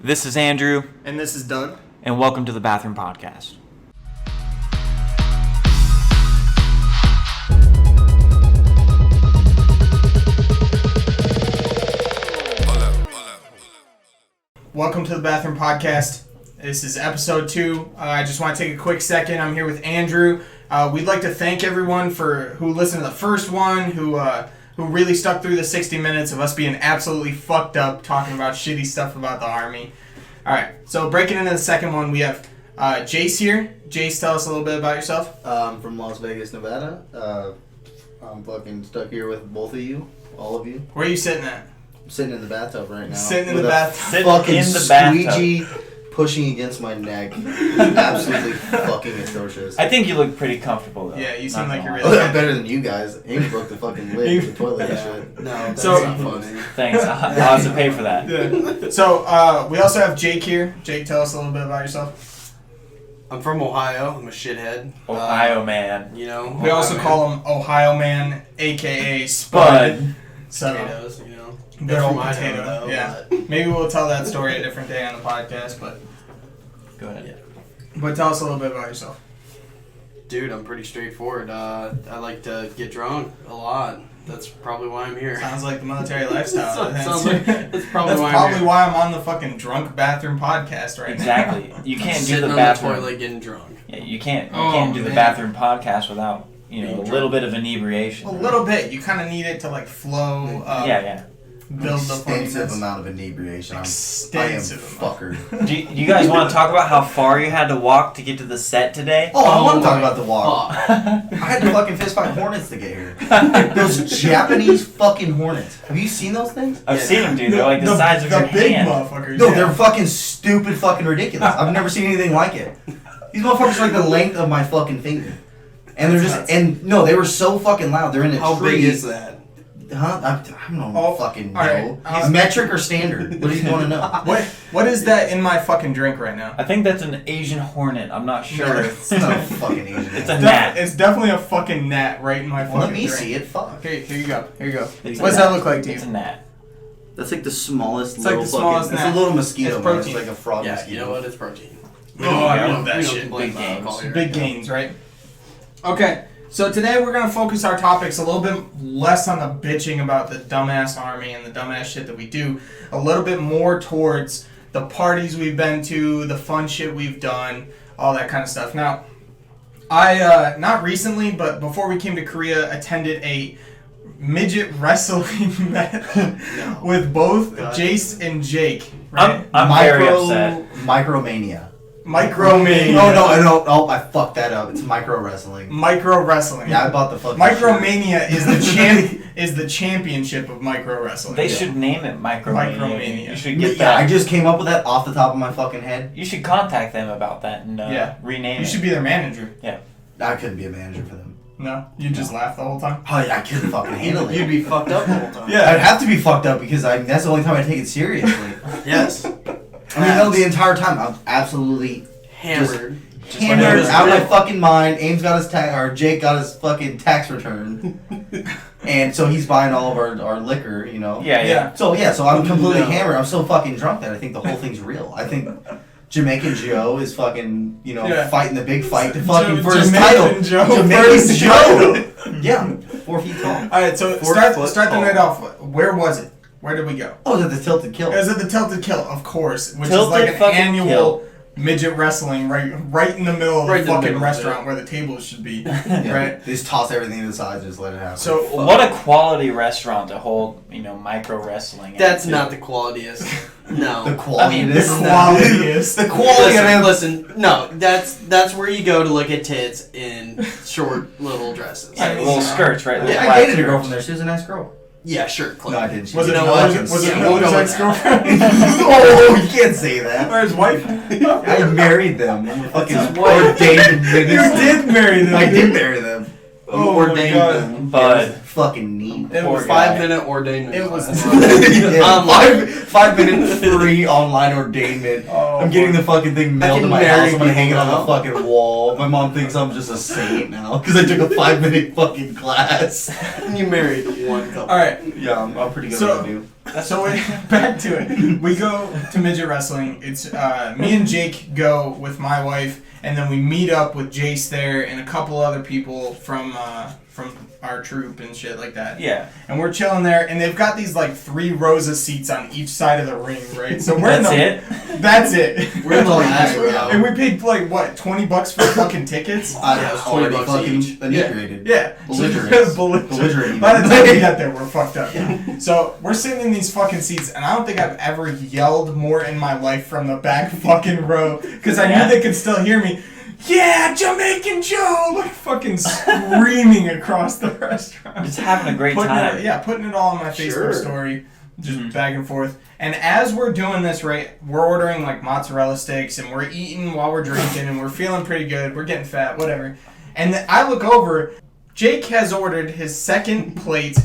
This is Andrew. And this is Doug. And welcome to the Bathroom Podcast. Welcome to the Bathroom Podcast. This is episode 2. I just want to take a quick second. I'm here with Andrew. We'd like to thank everyone who listened to the first one, who really stuck through the 60 minutes of us being absolutely fucked up, talking about shitty stuff about the Army. Alright, so breaking into the second one, we have Jace here. Jace, tell us a little bit about yourself. I'm from Las Vegas, Nevada. I'm fucking stuck here with both of you, all of you. Where are you sitting at? I'm sitting in the bathtub right now. Sitting in the bathtub. Fucking squeegee pushing against my neck. Absolutely fucking atrocious. I think you look pretty comfortable though. Yeah, you seem like you're Oh, really I'm better than you guys. Ames broke the fucking lid with the toilet and shit. No, that's So- not funny. Thanks. I'll have to pay for that. Yeah. So, we also have Jake here. Jake, tell us a little bit about yourself. I'm from Ohio. I'm a shithead. Ohio man. You know. We also call him Ohio Man, a.k.a. Spud. So, potatoes. You know. good They're old from Idaho, potato. though, Yeah. but- Maybe we'll tell that story a different day on the podcast, but Go ahead. Yeah. but tell us a little bit about yourself. Dude, I'm pretty straightforward. I like to get drunk a lot. That's probably why I'm here. Sounds like the military lifestyle. Sounds like- that's probably why I'm probably here. why I'm on the fucking drunk bathroom podcast right now. Exactly. You can't do Sitting the on bathroom. the toilet getting drunk. Yeah, you can't Oh, do the man. bathroom podcast without a Being little drunk. bit of inebriation. A little bit. You kind of need it to like flow. Yeah. Build the Extensive funniness. amount of inebriation. I am Extensive amount. fucker. Do you guys want to talk about how far you had to walk to get to the set today? Oh, I want to talk my about the walk. fuck. I had to fucking fist fight hornets to get here. Those Japanese fucking hornets. Have you seen those things? I've seen them, dude. They're like the size of your big hand. motherfuckers. No, yeah. they're fucking stupid, fucking ridiculous. I've never seen anything like it. These motherfuckers are like the length of my fucking finger. And they're That's just, nuts. and no, they were so fucking loud. They're in a How tree. big is that? Huh? I don't Oh, fucking know. alright. Is metric or standard? What do you want to know? What is that in my fucking drink right now? I think that's an Asian hornet. I'm not sure. It's not a fucking Asian. It's a one. gnat. It's definitely a fucking gnat right in my fucking Well, let me drink. see it. Fuck. Okay, here you go. Here you go. It's What does a that gnat. look like to It's a you? gnat. That's like the smallest It's like little the smallest fucking. gnat. It's a little mosquito. It's man. It's protein. like a frog Yeah, mosquito. you know what? It's protein. Oh, I love We that don't shit. complain Big about gains. alcohol here Big right now. gains, right? Okay, so today we're going to focus our topics a little bit less on the bitching about the dumbass Army and the dumbass shit that we do, a little bit more towards the parties we've been to, the fun shit we've done, all that kind of stuff. Now, I, not recently, but before we came to Korea, attended a midget wrestling match with both God. Jace and Jake. Right? I'm very upset. Micromania. Micromania. Oh, I fucked that up. It's micro wrestling. Micro wrestling. Yeah, I bought the fucking. Micromania is the championship of micro wrestling. They should name it Micromania. Micromania. You should shirt. get Yeah, I that. just came up with that off the top of my fucking head. You should contact them about that and rename You it. should be their manager. I couldn't be a manager for them. No, you just laugh the whole time. Oh yeah, I couldn't fucking handle it. You'd be fucked up the whole time. Yeah. I'd have to be fucked up because that's the only time I take it seriously. Yes. I mean, no, the entire time I'm absolutely Hammered. hammered whenever- out of my fucking mind. Ames got his or Jake got his fucking tax return, and so he's buying all of our liquor, you know. Yeah. So I'm completely No. hammered. I'm so fucking drunk that I think the whole thing's real. I think Jamaican Joe is fucking, Yeah. fighting the big fight to fucking for his Jamaican title. Joe Jamaican versus Joe. Yeah, 4 feet tall. All right, so 4 start foot the tall. night off. Where was it? Where did we go? Oh, is it the tilted kill? It was at the Tilted Kill, of course, which Tilted is like an fucking annual Kill. midget wrestling right in the middle of Right in the the fucking middle, restaurant yeah. where the tables should be. Yeah. Right. They just toss everything to the side and just let it happen. So What a quality restaurant to hold, micro wrestling. That's at. not the qualitiest. No. the quality. I mean, of the this- quality is the quality of it. Listen, no, that's where you go to look at tits in short little dresses. Yeah, little skirts, right? Little I black dated a girl skirts. from there. She was a nice girl. Yeah, sure, Clint. No, I didn't. She was it You know Miller's, what? was it Yeah, Miller's we'll go with ex-girlfriend? Oh, you can't say that. Or his wife? I married them. I'm a fucking his wife. ordained You niggas. did marry them. I did marry them. Oh my Ordained God. them. Bud. Fucking neat. It was Poor guy. 5-minute ordainment. It was class. Yeah, Online. 5 minutes free online ordainment. Oh I'm getting the fucking thing mailed to can my marry house. I'm gonna hang it on people the fucking wall. My mom thinks I'm just a saint now because I took a 5-minute fucking class. You married one couple. All right. Yeah, I'm pretty good So- at what I do. So back to it. We go to midget wrestling. It's me and Jake go with my wife, and then we meet up with Jace there and a couple other people from our troop and shit like that. Yeah. And we're chilling there, and they've got these like 3 rows of seats on each side of the ring, right? So we're That's in the, it? That's it. We're in the last Yeah. row. And we paid like what, $20 for fucking tickets? Yeah, it was 20 already bucks fucking each. inebriated. Yeah. Belligerent. Belligerent. By the time we got there, we're fucked up. So we're sitting in these fucking seats, and I don't think I've ever yelled more in my life from the back fucking row because I knew they could still hear me. Yeah, Jamaican Joe! Like fucking screaming across the restaurant. Just having a great Putting time. putting it all on my Facebook story, just back and forth. And as we're doing this, right, we're ordering like mozzarella sticks, and we're eating while we're drinking, and we're feeling pretty good. We're getting fat, whatever. And I look over. Jake has ordered his second plate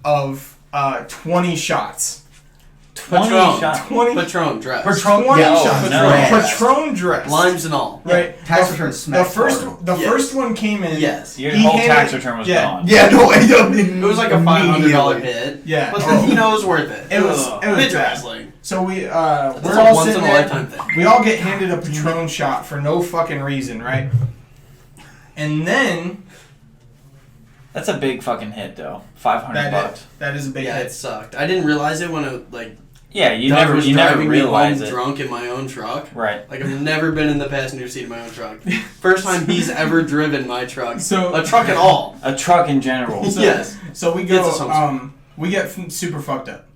of 20 shots. 20 Patron. shots. 20 Patron dress. Patron, 20 yeah, shots. no. Patron dress. Limes and all. Right. Tax The- return The smacked first, hard. the Yes. first one came in. Yes. Your He whole handed- tax return was yeah. gone. Yeah, no, It was like a $500 hit. Yeah. But Oh. it was worth it. It was Midget bad. wrestling. So we're It's all a once sitting in a there. lifetime thing. We all get handed a Patron shot for no fucking reason, right? And then That's a big fucking hit, though. $500. that is a big Yeah, hit. it sucked. I didn't realize it when it like Yeah, you Doug never was you never driving me realize home it. drunk in my own truck. Right. Like I've never been in the passenger seat of my own truck. First time he's ever driven my truck. So A truck at all. A truck in general. So, Yes. So we It's go. a something. We get super fucked up.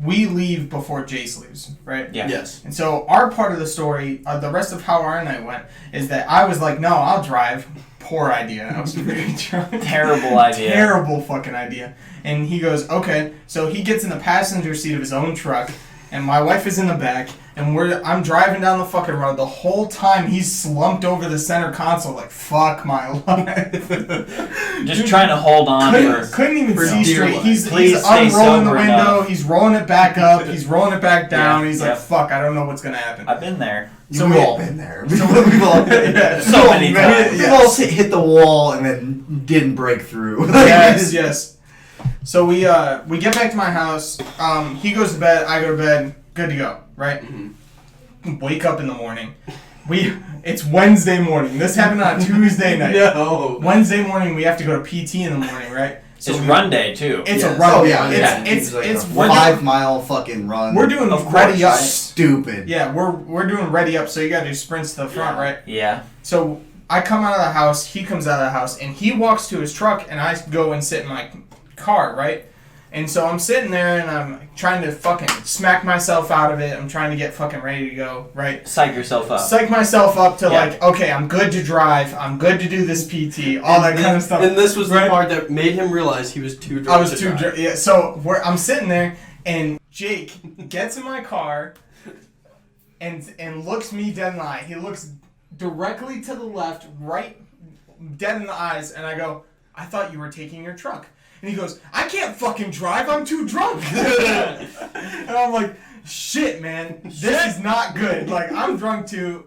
We leave before Jace leaves, right? Yeah. Yes. And so our part of the story, the rest of how our night went, is that I was like, no, I'll drive. Poor idea. I was pretty drunk. Terrible idea. Terrible fucking idea. And he goes, okay. So he gets in the passenger seat of his own truck, and my wife is in the back, and I'm driving down the fucking road. The whole time he's slumped over the center console like, fuck my life. Just trying to hold on Couldn't even for see dear straight. life. He's Please stay unrolling the sober window. enough. He's rolling it back up. He's rolling it back down. Yeah, He's yeah. like, fuck, I don't know what's going to happen. I've been there. So We've we- all been there. We've all been there. So many times. We've all hit the wall and then didn't break through. Yes, yes. So we get back to my house. He goes to bed. I go to bed. Good to go. Right. Mm-hmm. Wake up in the morning. It's Wednesday morning. This happened on Tuesday night. No. Wednesday morning we have to go to PT in the morning. Right. It's run day, too. It's Yes. a run. Oh yeah, It's like it's a we're 5-mile fucking run. we're doing Of course. ready up. Stupid. Yeah, we're doing ready up. So you gotta do sprints to the front, Yeah. right? Yeah. So I come out of the house, he comes out of the house, and he walks to his truck, and I go and sit in my car, right? And so I'm sitting there, and I'm trying to fucking smack myself out of it. I'm trying to get fucking ready to go, right? Psych yourself up. Psych myself up to Yeah. like, okay, I'm good to drive. I'm good to do this PT, all that kind of stuff. And this was Right. the part that made him realize he was too drunk. I was to too drive. drunk. Yeah, so I'm sitting there, and Jake gets in my car, and looks me dead in the eye. He looks directly to the left, right, dead in the eyes, and I go, I thought you were taking your truck. And he goes, I can't fucking drive. I'm too drunk. And I'm like, shit, man, this is not good. Like, I'm drunk too.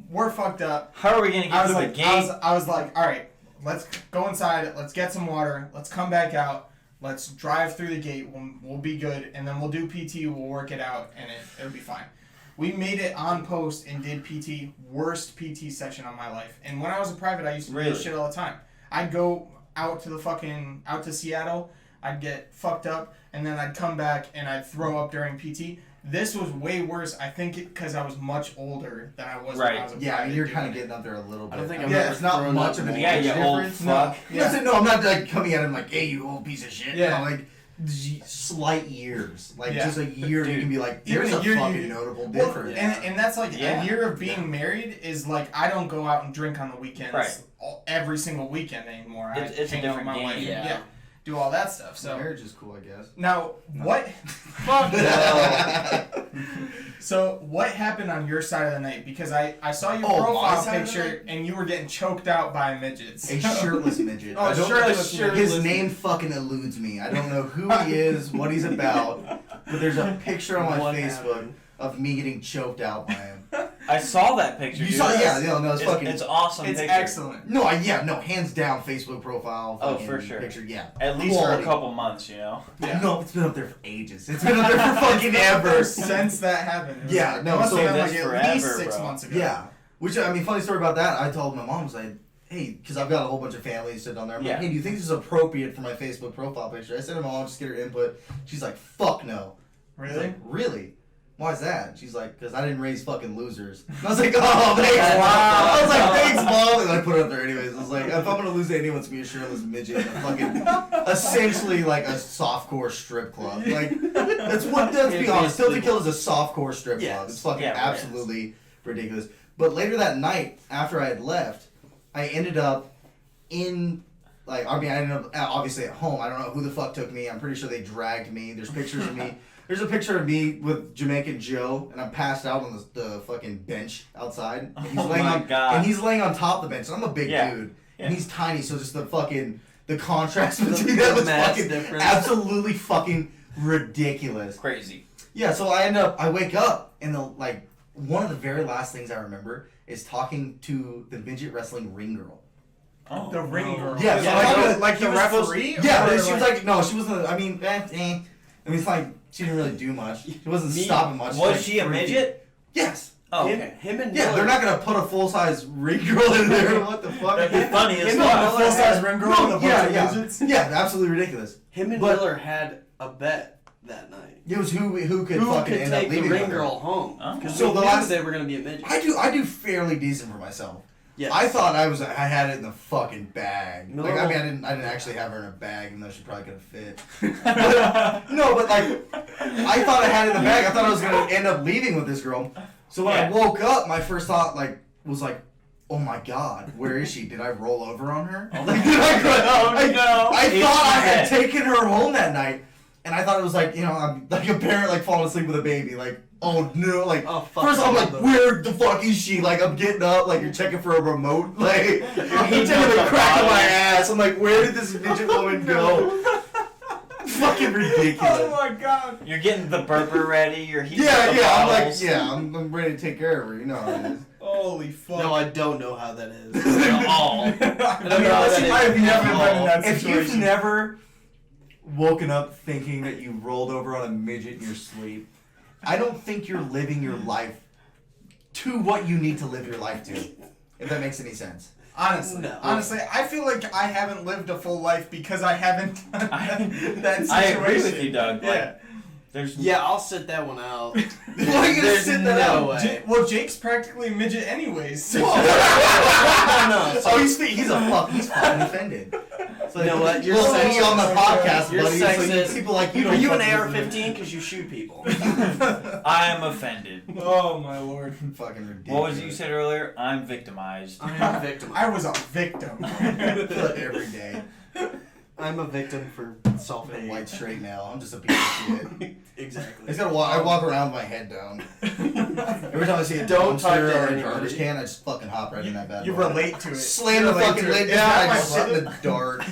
We're fucked up. How are we going to I get was through like, the gate? I was like, all right, let's go inside. Let's get some water. Let's come back out. Let's drive through the gate. We'll be good, and then we'll do PT. We'll work it out, and it'll be fine. We made it on post and did PT. Worst PT session of my life. And when I was a private, I used to do this Really? shit all the time. I'd go out to Seattle. I'd get fucked up, and then I'd come back and I'd throw up during PT. This was way worse, I think, because I was much older than I was when Right. I was a Yeah, I private. mean, you're doing kind of it. getting up there a little bit. I don't think mean, I've Yeah, ever there's not thrown much up of an Yeah, age you old difference. fuck. Yeah. Listen, no, I'm not like coming at him like, hey, you old piece of shit. Yeah. No, like slight years, like Yeah. just a year, you can be like, Even there's a a year, fucking you- notable Well, difference. and that's like Yeah. a year of being married is like I don't go out and drink on the weekends Right. every single weekend anymore. It's a hang out with different my game. wife. Yeah. Do all that stuff. So Marriage is cool, I guess. now what? Fuck no. So what happened on your side of the night? Because I saw your Oh, my profile side of the picture and you were getting choked out by midgets. A shirtless midget. Oh, I don't- shirtless His name fucking eludes me. I don't know who he is, what he's about, but there's a picture on my What Facebook happened? of me getting choked out by him. I saw that picture. You dude. saw? Yeah, no, it's fucking. It's awesome. It's picture. excellent. No, hands down, Facebook profile. Oh, fucking for sure. Picture, yeah. At least Quality. for a couple months, you know. Yeah. No, it's been up there for ages. It's been up there for fucking ever. Since that happened. Yeah, no, It must so have been that's like at forever, least 6 bro. months ago. Yeah. Which, I mean, funny story about that. I told my mom, I was like, hey, because I've got a whole bunch of family sitting on there. I'm Yeah. like, hey, do you think this is appropriate for my Facebook profile picture? I said to my mom, just get her input. She's like, fuck no. I was Really? like, really? Why is that? She's like, because I didn't raise fucking losers. And I was like, oh, thanks, Wow. Mom. I was like, thanks, Mom. And I put it up there anyways. I was like, if I'm going to lose to anyone, it's me, a shirtless midget in a fucking, essentially like a softcore strip club. Like, let's be honest. Tilted Kill is a softcore strip club. It's fucking absolutely ridiculous. But later that night, after I had left, I ended up I ended up obviously at home. I don't know who the fuck took me. I'm pretty sure they dragged me. There's pictures of me. There's a picture of me with Jamaican Joe, and I'm passed out on the fucking bench outside. And he's God. And he's laying on top of the bench. And I'm a big dude, and he's tiny, so just the contrast between that was fucking difference. absolutely fucking ridiculous. Crazy. Yeah, so I wake up, and one of the very last things I remember is talking to the midget wrestling ring girl. Oh, The ring girl. Yeah, so I like the referee? Yeah, Or she was like, no, she wasn't. I mean, it's like she didn't really do much. She wasn't stopping much. Was she a midget? Yes. Oh, Him, okay. him and Yeah, Miller, they're not gonna put a full size ring girl in there. What the fuck? That'd be funny as him fuck. and Miller Full-size had- ring girl with a bunch of midgets? Yeah, absolutely ridiculous. Him and But- Miller had a bet that night. It was who could Who fucking could end up take the leaving ring with her. girl home? Oh. Because So we the knew last- they were going to be a midget. I do fairly decent for myself. Yes. I thought I had it in the fucking bag. No. Like, I mean, I didn't actually have her in a bag, even though she probably could have fit. But I thought I had it in the bag. I thought I was gonna end up leaving with this girl. So when I woke up, my first thought was oh my god, where is she? Did I roll over on her? Oh, Like, did I no. I It's thought I had bad. taken her home that night, and I thought it was I'm like a parent falling asleep with a baby. Oh no! Oh, fuck. First I'm like, where the fuck is she? I'm getting up, you're checking for a remote. I'm taking a crack in my ass. I'm like, where did this midget woman go? Fucking ridiculous. Oh my god. You're getting the burper ready. You're heating Yeah, up the yeah. bottles. I'm ready to take care of her. You know how it is. Holy fuck. No, I don't know how that is. All. I mean, that is I've never been in that If situation. you've never woken up thinking that you rolled over on a midget in your sleep, I don't think you're living your life to what you need to live your life to. If that makes any sense. Honestly, No. I feel like I haven't lived a full life because I haven't done that situation. I agree with you, Doug. Yeah. There's Yeah, I'll sit that one out. Why are you gonna There's sit no that out? way. Well, Jake's practically a midget anyways. So. No, Oh, he's fucking offended. So You know what? You're You're sexist. on the podcast, You're buddy. So sexist. people like you Are don't you an fucking listen AR-15? Because you shoot people. I am offended. Oh my lord. to it. Fucking ridiculous. What was it you said earlier? I'm victimized. I'm a victim. I was a victim. Every day. I'm a victim for I'm self-hate. white straight now. I'm just a piece of shit. Exactly. I just gotta walk. I walk around with my head down. Every time I see a Don't talk dumpster to or a anybody. garbage can, I just fucking hop right in that bad You boy. relate to it. Slam You the relate fucking to it. lid. Yeah, I my just sit in brother. the dark.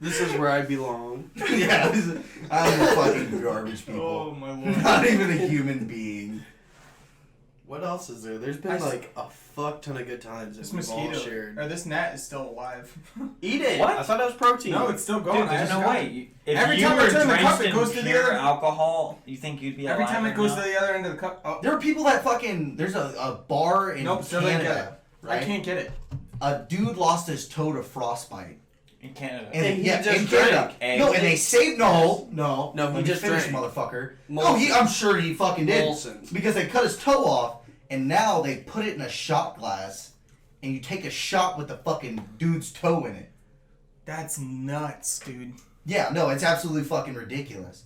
This is where I belong. Yeah, I'm a fucking garbage people. Oh my lord. Not even a human being. What else is there? There's been a fuck ton of good times that This we've all mosquito, shared. or this gnat is still alive. Eat it. What? I thought that was protein. No, it's still going. Dude, there's I no just got way. it. If Every you time I were turn the cup, drenched it in goes to the pure other- alcohol, you think you'd be Every alive time it right goes now? to the other end of the cup. Oh, There are people that fucking. There's a bar in nope, still didn't get Canada. it. Right? I can't get it. A dude lost his toe to frostbite. In Canada. And he yeah, just in Canada. drank eggs. No, and they saved No, no. he Let me just finish, drank. motherfucker. Molson. No, I'm sure he fucking did. Molson. Because they cut his toe off, and now they put it in a shot glass, and you take a shot with the fucking dude's toe in it. That's nuts, dude. Yeah, no, it's absolutely fucking ridiculous.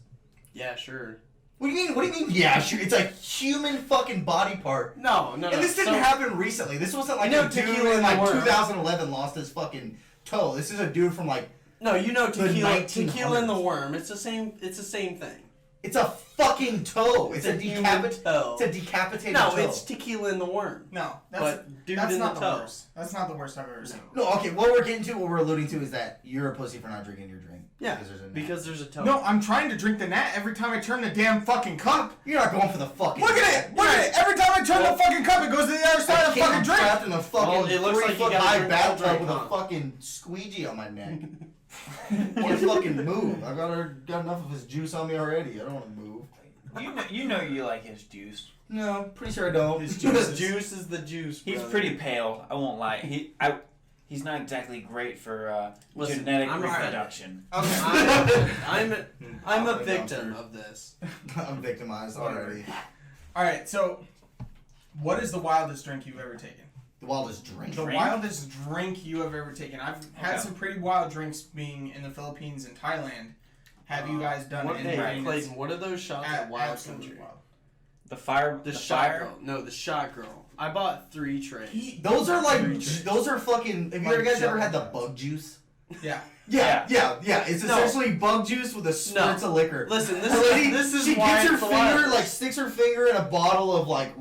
Yeah, sure. What do you mean? What do you mean? Yeah, sure. It's a human fucking body part. No. And this didn't happen recently. This wasn't like You know a dude Tequila in in like the Worm. 2011 lost his fucking toe. This is a dude from like No, you know The tequila. 1900s. Tequila and the worm. It's the same. It's the same thing. It's a fucking toe. It's a human toe. It's a decapitated No, toe. it's Tequila and the Worm. No, But dude that's in not the the toe. worst. That's not the worst I've ever seen. No, okay, what we're alluding to is that you're a pussy for not drinking your drink. Yeah, Because there's a toe. No, I'm trying to drink the gnat every time I turn the damn fucking cup. You're not going for the fucking... Look at it! Look at it! Every time I turn the fucking cup, it goes to the other side of the fucking drink. trapped in a fucking Well, it looks like you 3-foot gotta high drink the whole bathtub drink, with a huh? fucking squeegee on my neck. Can't fucking move. I got enough of his juice on me already. I don't want to move. You know you like his juice. No, pretty sure I don't. His Juice is the juice. He's brother. pretty pale. I won't lie. He's not exactly great for Listen, genetic I'm reproduction. I'm a Probably victim not. of this. I'm victimized already. All right, so what is the wildest drink you've ever taken? The wildest drink. The wildest drink you have ever taken. I've had some pretty wild drinks being in the Philippines and Thailand. Have you guys done What, anything? hey, Clayton, what are those shots at Wild absolutely Country? wild. The fire. The the shot fire. girl. No, the shot girl. I bought 3 trays. Those are like, Juice. those are fucking. Have you Like guys ever had the jelly bug juice? Yeah. Yeah. It's No. essentially bug juice with a spritz of liquor. Listen, The lady, this is she why gets her it's the finger, wildest. like sticks her finger in a bottle of like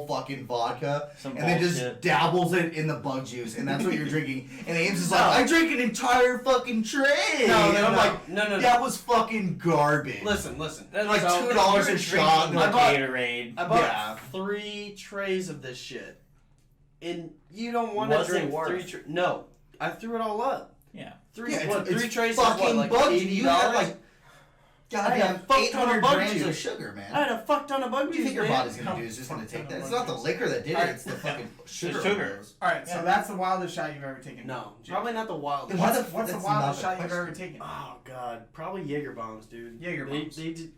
fucking vodka, Some and then just bullshit. dabbles it in the bug juice, and that's what you're drinking. And Ames is like, No. I drank an entire fucking tray. No, and I'm no, like, no. that was fucking garbage. Listen. Like So, $2 You're a shot. drinking I bought- Gatorade. I bought Yeah. 3 trays of this shit. And you don't want to Was it drink worth? 3 trays. No. I threw it all up. Yeah. Three, Yeah, what, it's 3 trays is fucking what, like bug $80? juice. You had like I had a goddamn fuck ton of 800 bug grams juice. of sugar, man. I had a fuck ton of bug What do you juice, think your man. body's gonna do? Is just gonna take that? It's Bug not the juice. liquor that did it. Alright. It's the fucking sugar. sugar. All right, so that's the wildest shot you've ever taken. No, probably not the wild. Then why What's, the- what's the that's wildest not shot the you've question. ever taken? Oh god, probably Jaeger bombs, dude. Jaeger bombs. They did.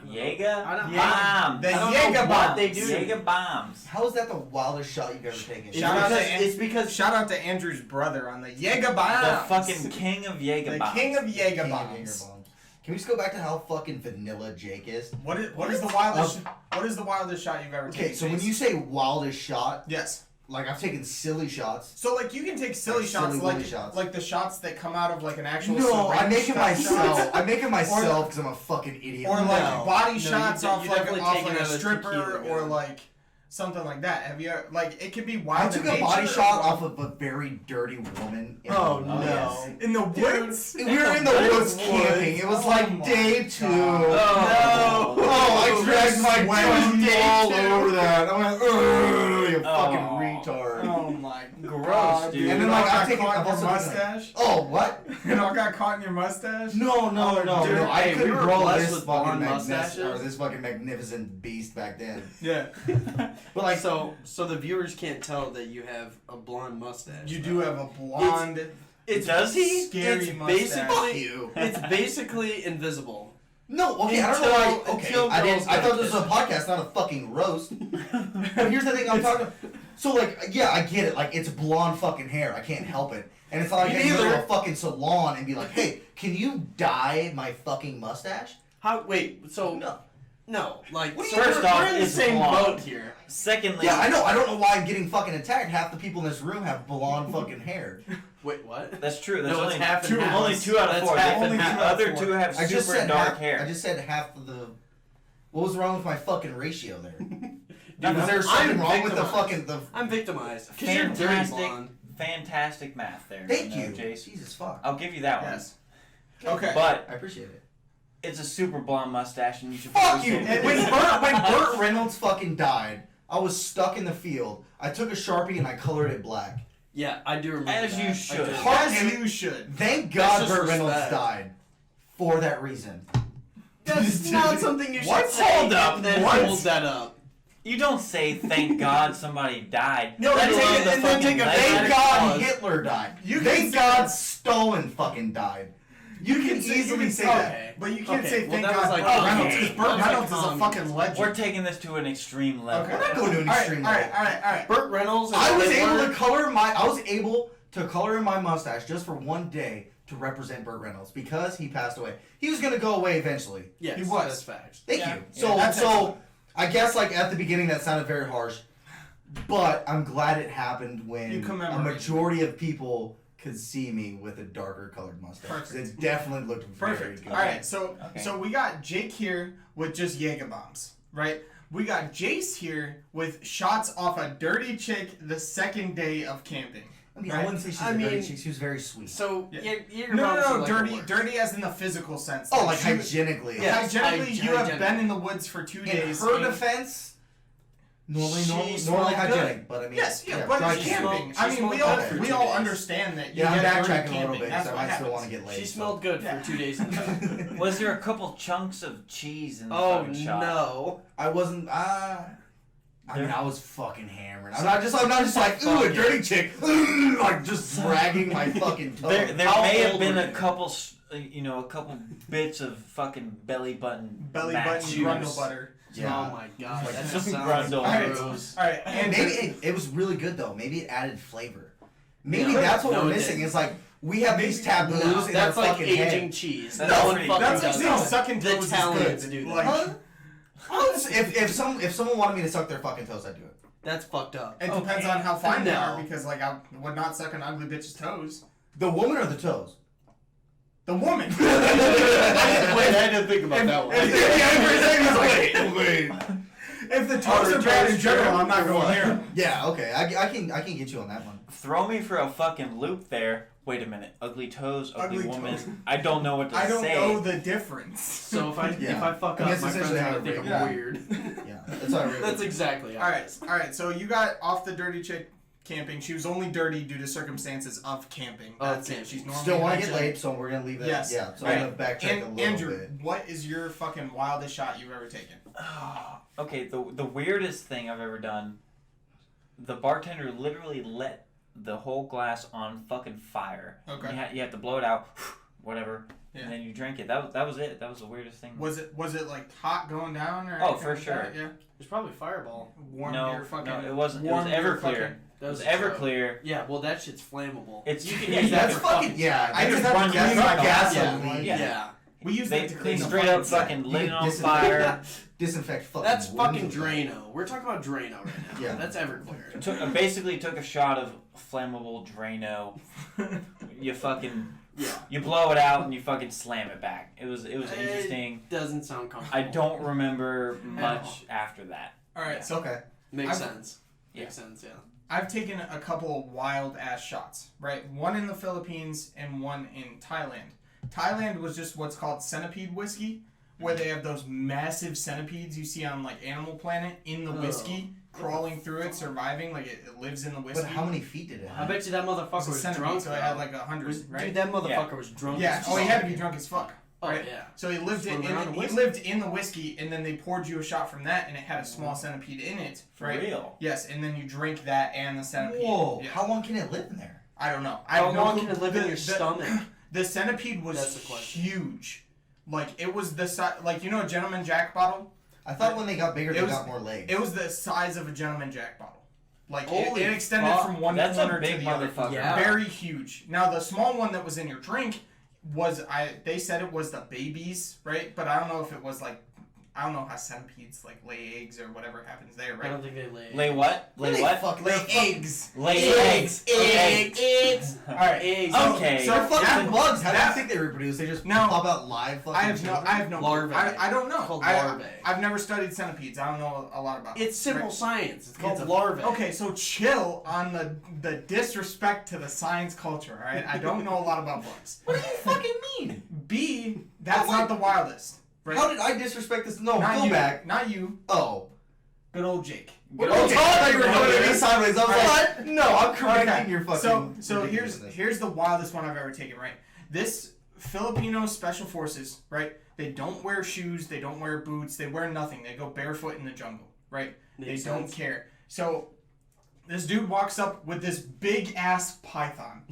Jaeger I don't- bombs. The I don't Jaeger know what bombs. they do. Jaeger bombs. How is that the wildest shot you've ever taken? It's Shout out because, to it's because Shout out to Andrew's brother on the Jaeger The bombs. fucking king of Jaeger the bombs. king of Jaeger King of bombs. Jaeger bombs. Can we just go back to how fucking vanilla Jake is? What is the wildest? What is the wildest shot you've ever taken? Okay, so when Chase? you say wildest shot, yes, like I've taken silly shots. so like you can take silly Like shots, silly like willy shots. like the shots that come out of like an actual. No, I syringe make it type myself. shot. I make it myself because I'm a fucking idiot. Or like No. body No, shots you off like definitely off take like a another stripper tequila or gun. like something like that. Have you ever, like it could be I wild? took in a body nature shot or- off of a very dirty woman. In Oh, the no. woods. in the woods. We were in the woods camping. It was Oh like my day 2. God. No. Oh, I dragged my Sweating toes all day 2. over that. I went, ugh, you fucking Oh. retard. Oh my Gross, God, dude. And then It like all I've got taken, caught I've in also your taken, like- mustache. Oh, what? It all got caught in your mustache. No, dude, I hey, couldn't we were grow blessed this with fucking blonde magnificent, or mustaches. this fucking magnificent beast back then. Yeah, But like, so the viewers can't tell that you have a blonde mustache. you do have a blonde. It's Does he? Scary It's mustache. fuck basically you. it's basically invisible. No, okay, I don't know why. Okay, Until I didn't. girls I get thought this was a it. podcast, not a fucking roast. But here's the thing, I'm talking. So like, yeah, I get it. Like, it's blonde fucking hair. I can't help it. And it's not like I Me can go to neither. a fucking salon and be like, hey, can you dye my fucking mustache? How? Wait. So No. no. Like What do so you- First we're off, in the it's same blonde. boat here. Secondly, Yeah, I know. I don't know why I'm getting fucking attacked. Half the people in this room have blonde fucking hair. Wait, what? that's true. That's No, it's only half and half. Only 2 out of That's 4. half The and half. other 2 have I just super said dark half, hair. I just said half of the. What was wrong with my fucking ratio there? Dude, Was there something I'm wrong with the victimized. fucking the? I'm victimized because you're dirty blonde. fantastic math there. Thank you, Jace. Jesus fuck. I'll give you that Yes. Okay. one. But I appreciate it. it's a super blonde mustache, and you should. Fuck you! appreciate it. When Burt Reynolds fucking died, I was stuck in the field. I took a Sharpie and I colored it black. Yeah, I do remember. As that. you I should. did. As you should. Thank God just Burt Reynolds respect. died for that reason. That's not something you should What? say. Hold up. And then What? hold that up. You don't say thank God somebody died. No, That's take on it- the and then fucking take a legend. Thank Dramatic God pause. Hitler died. You can Thank say- God Stalin fucking died. You can easily say that. Okay. But you can't Okay, say well, thank that God was like- Burt Reynolds okay. because That Burt was like Reynolds is a common. fucking legend. We're taking this to an extreme level. Okay. We're not going to an All right, extreme all right, level. all right, all right. Burt Reynolds. And I was Hitler- able to color my. I was able to color in my mustache just for one day to represent Burt Reynolds because he passed away. He was gonna go away eventually. Yes, He was. That's facts. Thank Yeah. you. Yeah, So that's so excellent. I guess like at the beginning that sounded very harsh, but I'm glad it happened You when a commemorate. majority of people could see me with a darker colored mustache. Perfect. It definitely looked very Perfect. good. All right, so we got Jake here with just Jaeger bombs, right? We got Jace here with shots off a dirty chick the second day of camping. I mean, right? I wouldn't say she's a dirty chick. She was very sweet. So No, dirty as in the physical sense. Oh, like she- hygienically. Yes, hygienically, you have hygienic. been in the woods for 2 In days. her and- defense, normally She normally smelled hygienic, good. but I mean, Yes, but dry it's she camping. camping. smelled- I she mean, we smelled all good for we 2 all days. understand that. You Yeah, I'm get dirty backtracking a little camping. bit That's because I what might still happens. want to get laid. She so. smelled good Yeah. for 2 days in the back. Was there a couple chunks of cheese in the Oh fucking shot? no! I wasn't. I mean, There- I was fucking hammered. I'm not just like, ooh, a dirty chick, like just dragging my fucking toe. There How may have old been were a you? couple, a couple bits of fucking belly button Belly juice. button grundle butter. Yeah. Oh my god, Like that just just sounds grundle. gross. All right, and Maybe it was really good though. Maybe it added flavor. Maybe No. that's what No, we're it missing. didn't. It's like we have these taboos No, in that's our like fucking aging head. cheese. That's No one pretty- fucking that's like does saying that. sucking The toes is talents good. do that. Like, Huh? If someone wanted me to suck their fucking toes, I'd do it. That's fucked up. it depends Okay. on how fine they No. are, because like I would not suck an ugly bitch's toes. The woman or the toes? The woman. Wait, I had to think about that one. Wait. If the toes are bad in general, I'm not going there. Yeah, okay. I can get you on that one. Throw me for a fucking loop there. Wait a minute. Ugly toes, ugly, Ugly woman. toes. I don't know what to I don't say. know the difference. So if I Yeah. fuck I mean, up, that's my friends essentially are how gonna it think I'm yeah. weird. Yeah, that's how I really. That's exactly how All it right, is. all right. So you got off the dirty chick camping. She was only dirty due to circumstances of camping. Oh, That's it. camping. She's normally Still want to get hygienic. laid, so we're gonna leave that. Yes. Yeah. So Right. I'm gonna backtrack a And little Andrew, bit. what is your fucking wildest shot you've ever taken? Okay, the weirdest thing I've ever done. The bartender literally lit the whole glass on fucking fire. Okay. You have to blow it out, whatever, Yeah. and then you drink it. That was it. That was the weirdest thing. Was it like hot going down or? Oh, anything for like sure. that? Yeah. It's probably Fireball. Warm no, your fucking. no, it wasn't. It was warm your Everclear. fucking- That It was was a joke. Everclear. Yeah, well that shit's flammable. It's You can yeah, use that That's for fucking yeah. I just that's have to gas- clean my gasoline. bathroom. Yeah. Yeah. We use They that to clean the straight up side. fucking lit it You on disinfect- fire. Disinfect fucking. That's wounds fucking with that. Drano. We're talking about Drano right now. Yeah. That's Everclear. Basically took a shot of flammable Drano. You fucking Yeah. you blow it out and you fucking slam it back. It was interesting. Doesn't sound comfortable. I don't remember much after that. All right, so Okay. Makes I've- sense. Yeah. Makes sense, yeah. I've taken a couple of wild ass shots, right? One in the Philippines and one in Thailand. Thailand was just what's called centipede whiskey, where they have those massive centipedes you see on like Animal Planet in the whiskey, crawling through it, surviving, like it lives in the whiskey. But how many feet did it I have? bet you that It was motherfucker a was centipede, drunk. so I had like 100, right? Dude, that motherfucker was drunk. Yeah. as Oh, he fuck. had to be drunk as fuck. Oh, Right? yeah. So he lived Swimming around in he whiskey. lived in the whiskey, and then they poured you a shot from that, and it had a small centipede in it. For right? real. Yes, and then you drink that and the centipede. Whoa! Yeah. How long can it live in there? I don't know. I How have no long clue. can it live in your stomach? The centipede was That's the question. huge. Like it was the size, like you know, a Gentleman Jack bottle. I thought when they got bigger, they was- got more legs. It was the size of a Gentleman Jack bottle. Like Holy it extended fuck. from one That's a corner to big the other. motherfucker. Yeah. Very huge. Now the small one that was in your drink was they said it was the babies, right? But I don't know if it was like I don't know how centipedes like lay eggs or whatever happens there, I right? don't think they lay. Lay what? Lay They what? fuck Lay lay eggs. Lay eggs. Okay. Eggs. All right. Eggs. Okay. They're fucking that- bugs. How do that- you think they reproduce? They just No. pop out live fucking. I have no. Larvae. I don't know. It's called I, larvae. I've never studied centipedes. I don't know a lot about. It's simple right? science. It's called It's a- larvae. Okay, so chill on the disrespect to the science culture. All right, I don't know a lot about bugs. What do you fucking mean? B, that's How not the wildest. Right? How did I disrespect this? No, not go you? back. Not you. Oh. Good old Jake. What I thought you were coming at me sideways. I was Alright. like, no, I'm correcting your fucking. So ridiculousness. here's the wildest one I've ever taken. Right, this Filipino special forces. Right, they don't wear shoes. They don't wear boots. They wear nothing. They go barefoot in the jungle. Right, Makes they don't sense. care. So this dude walks up with this big ass python.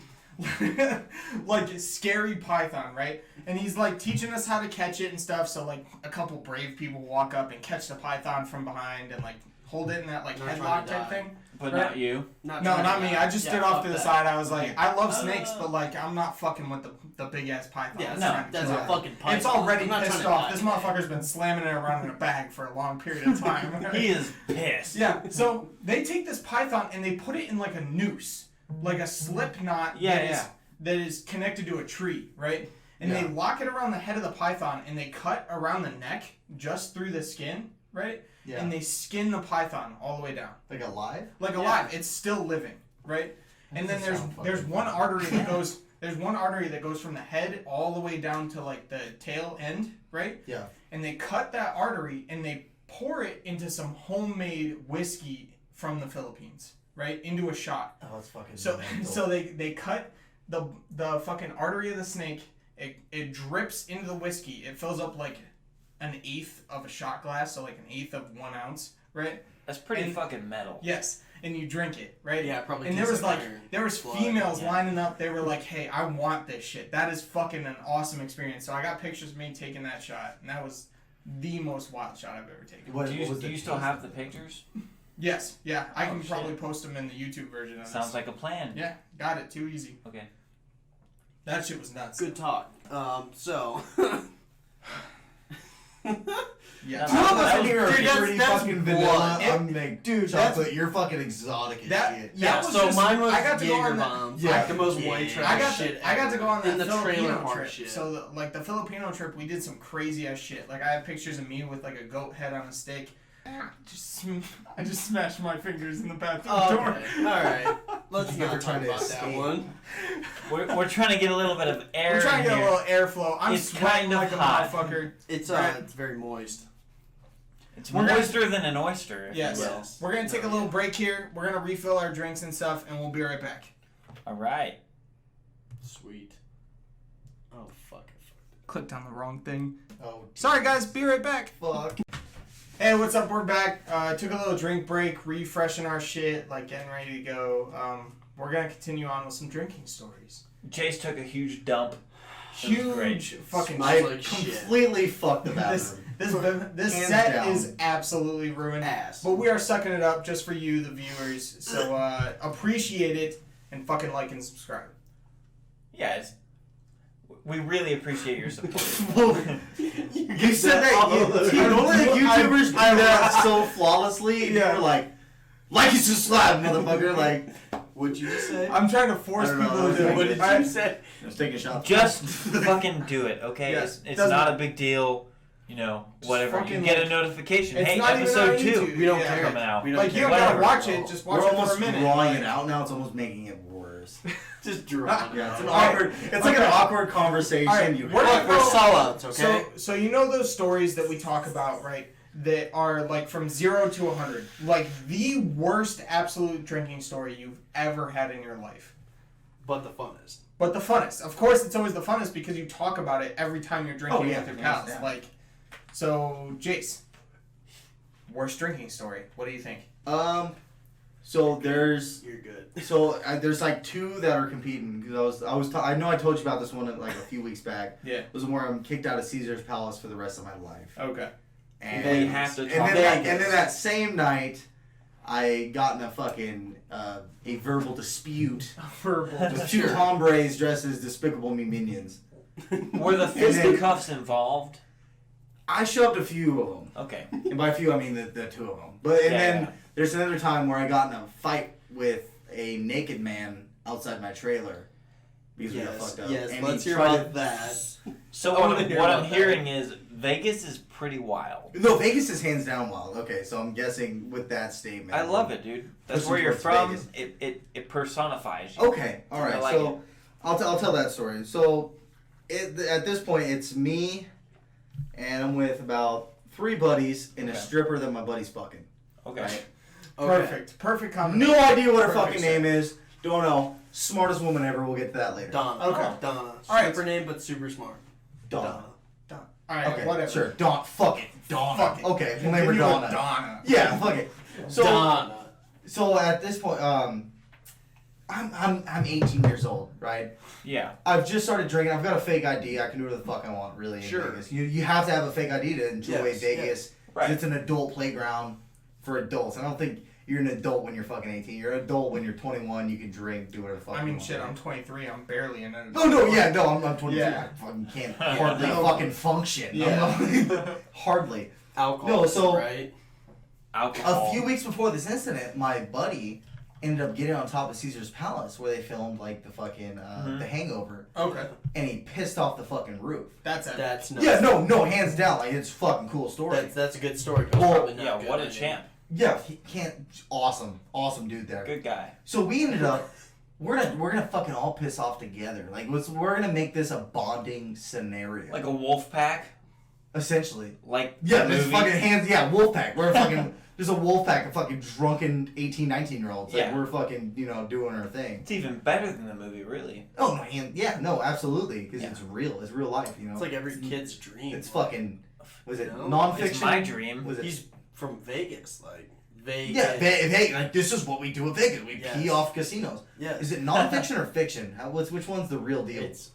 Like a scary python, right? And he's like teaching us how to catch it and stuff. So like a couple brave people walk up and catch the python from behind and like hold it in that like Not trying headlock to type die. thing. But Right. not you. No, trying not to me. die. I just Yeah, stood off fuck to the that. side. I was like, I love snakes, but like I'm not fucking with the big ass python. Yeah, It's no, trying to that's kill a it. fucking python. It's already I'm not pissed trying to off. die This today. motherfucker's been slamming it around in a bag for a long period of time. He is pissed. Yeah, so they take this python and they put it in like a noose, like a slip knot. Yeah, that is- yeah. that is connected to a tree, right? And they lock it around the head of the python, and they cut around the neck just through the skin, right? Yeah. And they skin the python all the way down. Like alive? Like alive. It's still living, right? And then there's one artery that goes from the head all the way down to like the tail end, right? Yeah. And they cut that artery and they pour it into some homemade whiskey from the Philippines, right? Into a shot. Oh, that's fucking So they cut the fucking artery of the snake. It drips into the whiskey. It fills up like an eighth of a shot glass, so like an eighth of 1 ounce, right? That's pretty fucking metal. Yes, and you drink it, right? Yeah, probably. And there was blood, females lining up. They were like, "Hey, I want this shit. That is fucking an awesome experience." So I got pictures of me taking that shot, and that was the most wild shot I've ever taken. Do you still have the pictures? Yes, yeah. I can shit. probably post them in the YouTube version of this. Sounds like a plan. Yeah, got it. Too easy. Okay. That shit was nuts. Good talk. So. Yeah. Two of us in here are Dude, pretty that's fucking blood. vanilla. I'm like, Dude, chocolate. You're fucking exotic as shit. That was so just, mine was I got to go Jaeger on that. bombs. Yeah. Like the most white trash shit. I got to go on that in the trailer Filipino park trip. shit. So the Filipino trip, we did some crazy ass shit. Like I have pictures of me with like a goat head on a stick. I just smashed my fingers in the bathroom door. All right. Let's You ever not try talk to about that escape? one. We're trying to get a little bit of air. We're trying to in get a here. little airflow. I'm It's sweating kind of like hot. a motherfucker. It's Right. it's very moist. It's We're gonna- moister than an oyster. If Yes. You will. Yes. We're gonna take a little break here. We're gonna refill our drinks and stuff, and we'll be right back. All right. Sweet. Oh fuck. Clicked on the wrong thing. Oh, Sorry guys, be right back. fuck. Hey, what's up? We're back. Took a little drink break, refreshing our shit, like getting ready to go. We're gonna continue on with some drinking stories. Chase took a huge dump. It was great. Huge fucking Smells I like shit. completely fucked the This bathroom. this Hands set down. is absolutely ruined. Ass. But we are sucking it up just for you, the viewers. So appreciate it and fucking like and subscribe. Yeah, we really appreciate your support. You said that normally the YouTubers do that so flawlessly. And Yeah. you're like it's just slap, motherfucker. Like, What'd you just say? I'm trying to force I don't know, people I was to do thinking- it. What did you say? just take a shot. Just fucking do it, okay? Yes, It's doesn't- not a big deal. You know, Just whatever. You fucking, get like- a notification. It's Hey, not even episode on 2. YouTube. We don't Yeah. care. Coming out. We don't Like, you care. don't gotta Whatever. watch it, just watch We're it for almost a minute. drawing Like- it out now. It's almost making it worse. Just draw. Yeah, it's an Alright. awkward. It's like an awkward conversation. Alright, You we're have. not- We're sellouts, okay? So you know those stories that we talk about, right? That are like from 0 to 100, like the worst absolute drinking story you've ever had in your life. But the funnest. But the funnest. Of course, it's always the funnest because you talk about it every time you're drinking with your pals. yeah. Like, so Jace, worst drinking story. What do you think? So there's You're good. there's like two that are competing because I know I told you about this one like a few weeks back. Yeah. It was where I'm kicked out of Caesar's Palace for the rest of my life. Okay. And They have to and talk then, about and then this. that same night, I got in a fucking a verbal dispute Verbal. with two hombres dressed as Despicable Me minions. Were the fisticuffs involved? I shoved a few of them, Okay. and by a few I mean the two of them. But and Yeah, then yeah. there's another time where I got in a fight with a naked man outside my trailer because we got Yes, fucked up. yes. And Let's he hear tried about that. So I wanna what, hear what about I'm that. hearing is Vegas is pretty wild. No, Vegas is hands down wild. Okay, so I'm guessing with that statement. I love it, dude. That's Pushing where you're towards from. Vegas. It personifies you. Okay, all right. I like So I'll tell that story. So at this point, it's me, and I'm with about 3 buddies and a Okay. stripper that my buddy's fucking. Okay. Right? Okay. Perfect combination. No idea what her Perfect fucking set. name is. Don't know. Smartest woman ever. We'll get to that later. Donna. Okay. Donna. All right. Super name, but super smart. Donna. Done. All right. Okay, Whatever. sure. Dawn. Fuck it. Donna. Fuck it. Okay, we'll name her Continue with Donna. Donna. Yeah, fuck it. So Donna. so at this point, I'm 18 years old, right? Yeah. I've just started drinking. I've got a fake ID. I can do whatever the fuck I want, really, in Sure. Vegas. You have to have a fake ID to enjoy Yes, Vegas. yes. 'Cause Right. It's an adult playground for adults. I don't think you're an adult when you're fucking 18. You're an adult when you're 21. You can drink, do whatever the fuck I you mean, want. shit. I'm 23. I'm barely in it. Oh, no, yeah, no, I'm 22. Yeah. I fucking can't hardly fucking function. Yeah. Hardly. Alcohol. No, so- right. Alcohol. A few weeks before this incident, my buddy ended up getting on top of Caesar's Palace where they filmed like the fucking The Hangover, Okay. and he pissed off the fucking roof. That's epic. That's nuts. Yeah, no, hands down, like it's a fucking cool story. That's a good story. But Well, probably not Yeah, good what a ending. champ. Yeah, he can't. Awesome dude there. Good guy. So we ended up, we're gonna fucking all piss off together. Like we're gonna make this a bonding scenario. Like a wolf pack. Essentially. Like Yeah, the there's movie. fucking hands. Yeah, wolf pack. We're fucking. There's a wolf pack of fucking drunken 18, 19-year-olds. Like Yeah. we're fucking doing our thing. It's even better than the movie, really. Oh no, no, absolutely, because Yeah. it's real. It's real life. It's like every kid's dream. It's fucking. Was it You know? nonfiction? It's my dream. Was it? He's from Vegas, like Vegas. Yeah, hey, like this is what we do at Vegas. We Yes. pee off casinos. Yes. Is it nonfiction or fiction? Which one's the real deal? It's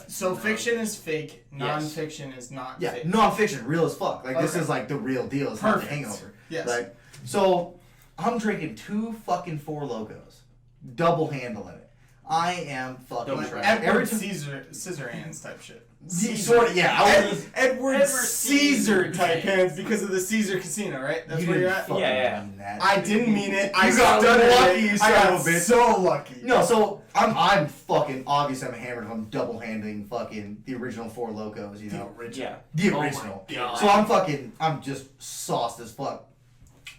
So no. fiction is fake. Yes. Non-fiction is not Yeah, fake. nonfiction, real as fuck. Like this Okay. is like the real deal. It's not the Perfect. Hangover. Yes. Right. So I'm drinking 2 fucking Four Locos, double handling it. I am fucking Don't trash. Edward Every time, Scissor hands type shit. sort of, yeah. I was, Edward Caesar Caesar type hands because of the Caesar Casino, right? That's you where you're didn't at. fucking Yeah. mean that. I didn't mean it. I You got stuttered lucky, it. you I son got of a bitch. so lucky. No, so I'm fucking obviously I'm hammered if I'm double handing fucking the original Four Locos, you know. Yeah. The Oh my original. God. So I'm just sauced as fuck.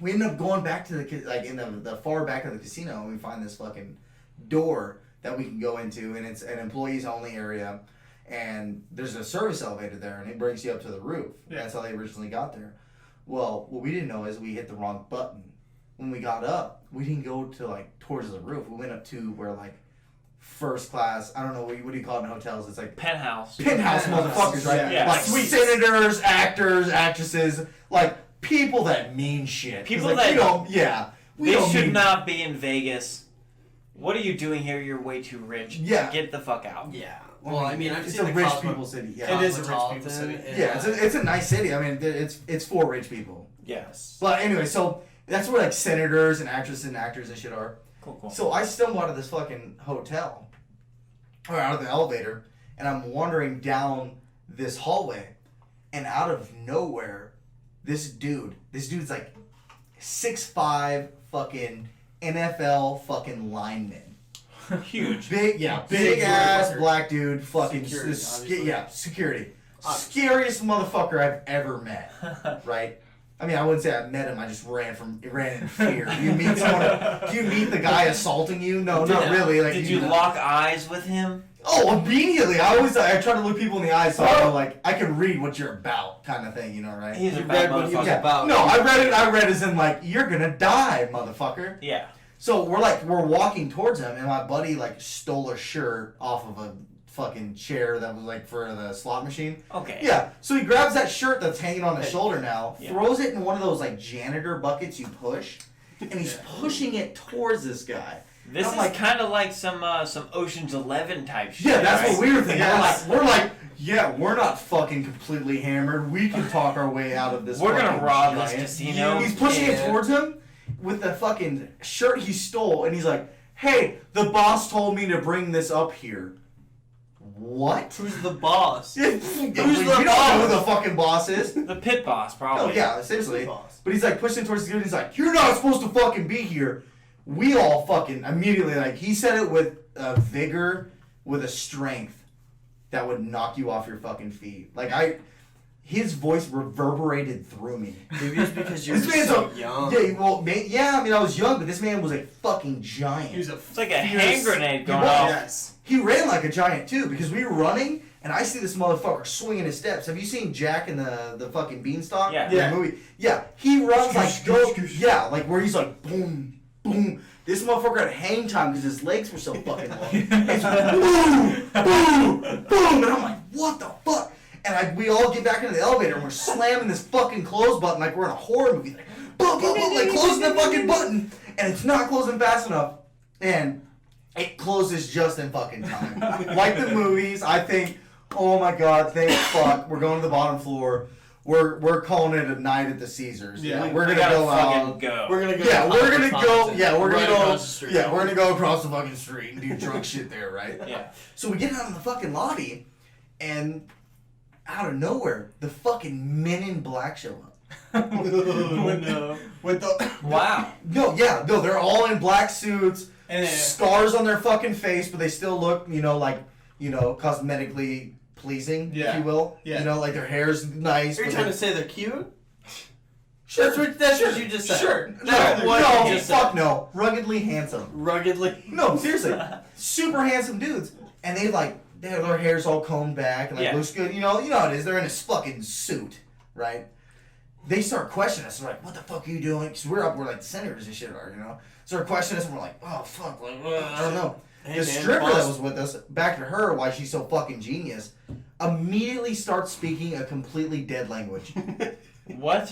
We end up going back to the in the far back of the casino, and we find this fucking door that we can go into, and it's an employees only area, and there's a service elevator there, and it brings you up to the roof. Yeah. That's how they originally got there. Well, what we didn't know is we hit the wrong button. When we got up, we didn't go to like towards the roof. We went up to where like first class. I don't know what do you call it in hotels? It's like Penthouse. penthouse motherfuckers, right? Yeah. Like Suites. senators, actors, actresses, like people that mean shit. 'Cause, People like, that- we don't, yeah, we They don't should mean, not be in Vegas. What are you doing here? You're way too rich. Yeah. Get the fuck out. Yeah. Well, I mean, I've it's seen a the rich Cosmo- people city. Yeah, It is a rich Cosmopolitan, people city. and, yeah, it's a nice city. I mean, it's for rich people. Yes. But anyway, so that's where like senators and actresses and actors and shit are. Cool. So I stumble out of this fucking hotel, or out of the elevator, and I'm wandering down this hallway, and out of nowhere, this dude's like 6'5" fucking NFL fucking lineman. Huge. Big Big ass motherfucker. black dude, fucking Security, obviously. security. Obviously. Scariest motherfucker I've ever met. Right? I mean, I wouldn't say I met him. I just ran in fear. Do you meet someone? Do you meet the guy assaulting you? No, not really. Like, Did you lock eyes with him? Oh, immediately! I try to look people in the eyes so I know, like, I can read what you're about, kind of thing. You know, right? He's a You bad read what he was motherfucker. about. No, I read it. I read as in like, you're gonna die, motherfucker. Yeah. So we're walking towards him, and my buddy like stole a shirt off of a fucking chair that was like for the slot machine. Okay. Yeah. So he grabs that shirt that's hanging on his shoulder now, Yeah. throws it in one of those like janitor buckets you push, and he's pushing it towards this guy. This I'm is like- kind of like some Ocean's 11 type shit. Yeah, that's right? what we were thinking. Yes. We're like, yeah, we're not fucking completely hammered. We can talk our way out of this. We're gonna fucking rob this giant. casino. He's pushing it Yeah. towards him with the fucking shirt he stole, and he's like, "Hey, the boss told me to bring this up here." What? Who's the boss? Who's the we don't know boss? who the fucking boss is. The pit boss, Oh probably. yeah, Who's essentially. the boss? But he's like pushing towards the dude. And he's like, "You're not supposed to fucking be here." We all fucking immediately like he said it with a vigor, with a strength that would knock you off your fucking feet. Like his voice reverberated through me. Maybe it's because you're This man's so a- young. Yeah, well, I mean, I was young, but this man was a fucking He giant. was a It's like a hand grenade going was. off. Yes. He ran like a giant too, because we were running, and I see this motherfucker swinging his steps. Have you seen Jack in the fucking Beanstalk? Yeah. The Yeah. movie. Yeah, he runs like Skoosh, skoosh. yeah, like where he's like boom, boom. This motherfucker had hang time because his legs were so fucking long. It's boom, boom, boom, and I'm like, what the fuck? And we all get back into the elevator and we're slamming this fucking close button like we're in a horror movie, like boom, boom, boom, like closing the fucking button, and it's not closing fast enough, and it closes just in fucking time. Like the movies, I think, oh my god, thank fuck, we're going to the bottom floor. We're calling it a night at the Caesars. Yeah. We're We gonna gotta go fucking out. go. We're gonna go. Yeah, to we're gonna go. Cosmopolitan, Yeah, we're right gonna go. across the street. Yeah, we're gonna go across the fucking street and do drunk shit there, right? Yeah. So we get out in the fucking lobby, and out of nowhere, the fucking Men in Black show up. with the Wow. No, they're all in black suits, and scars on their fucking face, but they still look, cosmetically pleasing, if you will. Yeah. Like their hair's nice. Are you but trying to say they're cute? Sure. That's what you just said. Sure. No. Ruggedly handsome. Ruggedly. No, seriously. Super handsome dudes. And their hair's all combed back and looks good. You know how it is. They're in a fucking suit, right? They start questioning us. They're like, what the fuck are you doing? Because we're like senators and shit are, Start questioning us and we're like, oh fuck, I don't know. Hey, The man, stripper boss. that was with us, back to her, why she's so fucking genius, immediately starts speaking a completely dead language. What?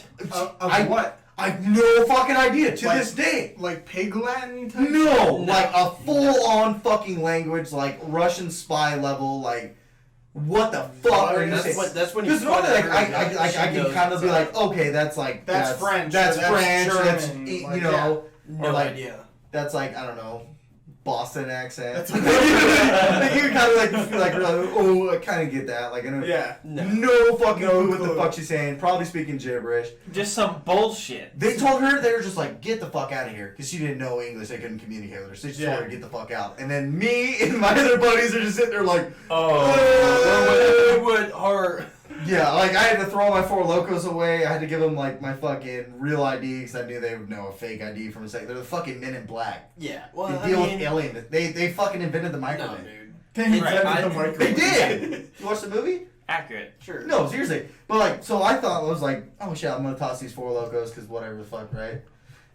what? I have no fucking idea to Like- this day. Like pig Latin type? No, like a full-on fucking language, like Russian spy level, like what the fuck are you saying? That's when you. Because normally, like I can kind of be like, okay, that's like That's French, that's or that's French, German, that's like, or No like idea. that's like I don't know. Boston accent. That's Like, you kind of like feel like, oh, I kind of get that. Like, I don't, Yeah. no fucking No clue what the clue. fuck she's saying. Probably speaking gibberish. Just some bullshit. They told her, they were just like, get the fuck out of here. Because she didn't know English. They couldn't communicate with her. So they just told her to get the fuck out. And then me and my other buddies are just sitting there like, Where would her? yeah, like I had to throw all my Four Locos away. I had to give them like my fucking real ID because I knew they would know a fake ID from a second. They're the fucking Men in Black. Yeah. Well, They I deal mean, with aliens. They fucking invented the no, microwave. dude. They invented Right, the I- microwave. They did. You watched the movie? Accurate. Sure. No, seriously. But like, so I thought I was like, oh shit, I'm gonna toss these Four Locos because whatever the fuck, right?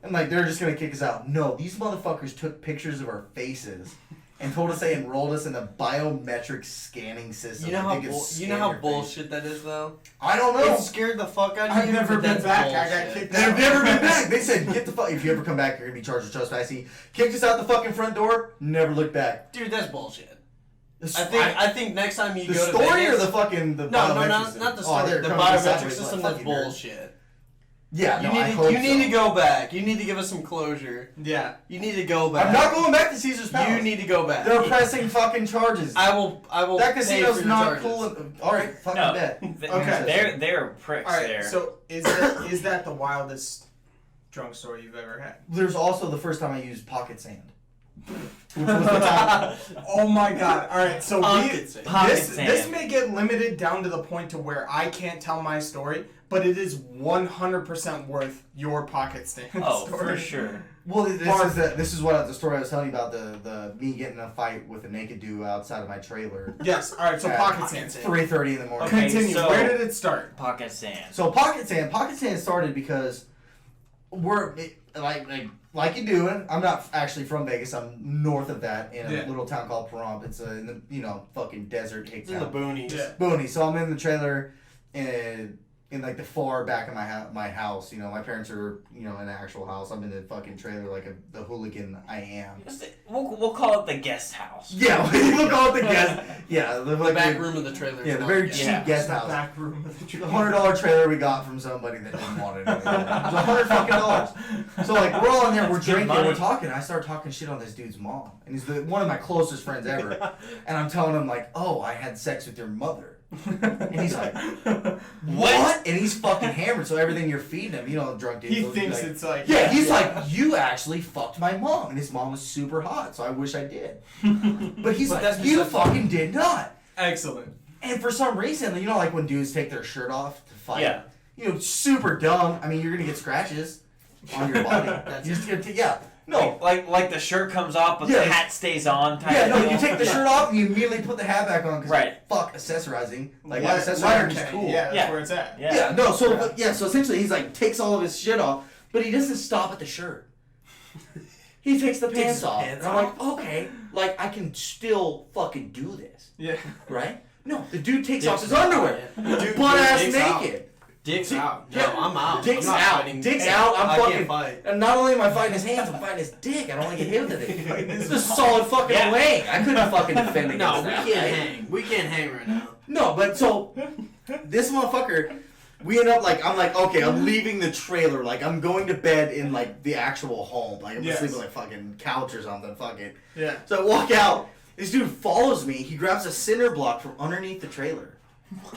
And like, they're just gonna kick us out. No, these motherfuckers took pictures of our faces and told us they enrolled us in a biometric scanning system. You know They how could you scan know how your face. bullshit that is though. I don't know. It scared the fuck out of I've you. never but been that's back. I got bullshit. kicked They've never been back. They said, get the fuck. If you ever come back, you're gonna be charged with trespassing. Kicked us out the fucking front door. Never looked back. Dude, that's bullshit. The I think next time you the go to story Vegas, or the fucking the no, biometric not system? not the Oh, story. they're The coming biometric sideways system. like That's fucking nerds. bullshit. Yeah, You no, I need hope you need so. to go back. You need to give us some closure. Yeah. You need to go back. I'm not going back to Caesar's Palace. You need to go back. They're pressing fucking charges. I will. That pay casino's for your not charges. cool. All right, fucking No. bet. Okay. They're pricks All right. there. So is that the wildest drunk story you've ever had? There's also the first time I used pocket sand. Which was the time. Oh my god! All right, so Pocket sand. Pocket this sand. may get limited down to the point to where I can't tell my story, but it is 100% worth your pocket stand Oh, story. for sure. Well, this is what the story I was telling you about the me getting in a fight with a naked dude outside of my trailer. Yes. All right. So At pocket sand. 3:30 in the morning. Okay, Continue. so- Where did it start? Pocket sand. So pocket sand started because we're like you do. I'm not actually from Vegas. I'm north of that in a Yeah. little town called Pahrump. It's in the fucking desert hick It's in the town. boonies. Yeah. Booney. So I'm in the trailer in like the far back of my house. My parents are in an actual house. I'm in the fucking trailer like the hooligan I am. We'll call it the guest house. Yeah, we'll call it the guest. Yeah, The back room of the trailer. Yeah, is the not very the cheap Yeah. guest The house. back room of the The trailer. $100 trailer we got from somebody that didn't want it. Anymore. It was $100 So like we're all in there, we're That's good drinking, money. we're talking. I start talking shit on this dude's mom, and he's one of my closest friends ever. And I'm telling him like, "Oh, I had sex with your mother," and he's like, "What?" And he's fucking hammered. So everything you're feeding him, drunk dude. He will be thinks like, it's like yeah, he's like, "You actually fucked my mom," and his mom was super hot. So I wish I did. But he's But like, that's "You besides- fucking did not." excellent. And for some reason, like when dudes take their shirt off to fight, Yeah. super dumb. I mean, you're gonna get scratches on your body. That's You just get no, Like the shirt comes off, but Yeah. the hat stays on. Type yeah, no. deal. You take the shirt off and you immediately put the hat back on because Right. fuck accessorizing. Like Letter accessorizing is Kenny. cool. Yeah, that's Yeah. where it's at. Yeah. Yeah, no. So Yeah. so essentially, he's like takes all of his shit off, but he doesn't stop at the shirt. He takes the Takes pants his off, pants and I'm like, okay, like I can still fucking do this, Yeah. right? No, the dude takes Dick's off his out, underwear, yeah. Dude, butt ass dick's out. naked. Dick's out. No, Yeah. I'm out. Dick's I'm not out. fighting. Dick's Hey, out. I'm I fucking. can't fight. And not only am I fighting his hands, I'm fighting his dick. I don't want to get hit with it. It's a solid fucking Yeah. leg. I couldn't fucking defend against No, we that. can't right? hang. We can't hang right now. No, but so this motherfucker, we end up like I'm like okay, I'm leaving the trailer. Like I'm going to bed in like the actual home. Like I'm Yes. sleeping like fucking couch or something. Fucking. Yeah. So I walk out. This dude follows me. He grabs a cinder block from underneath the trailer.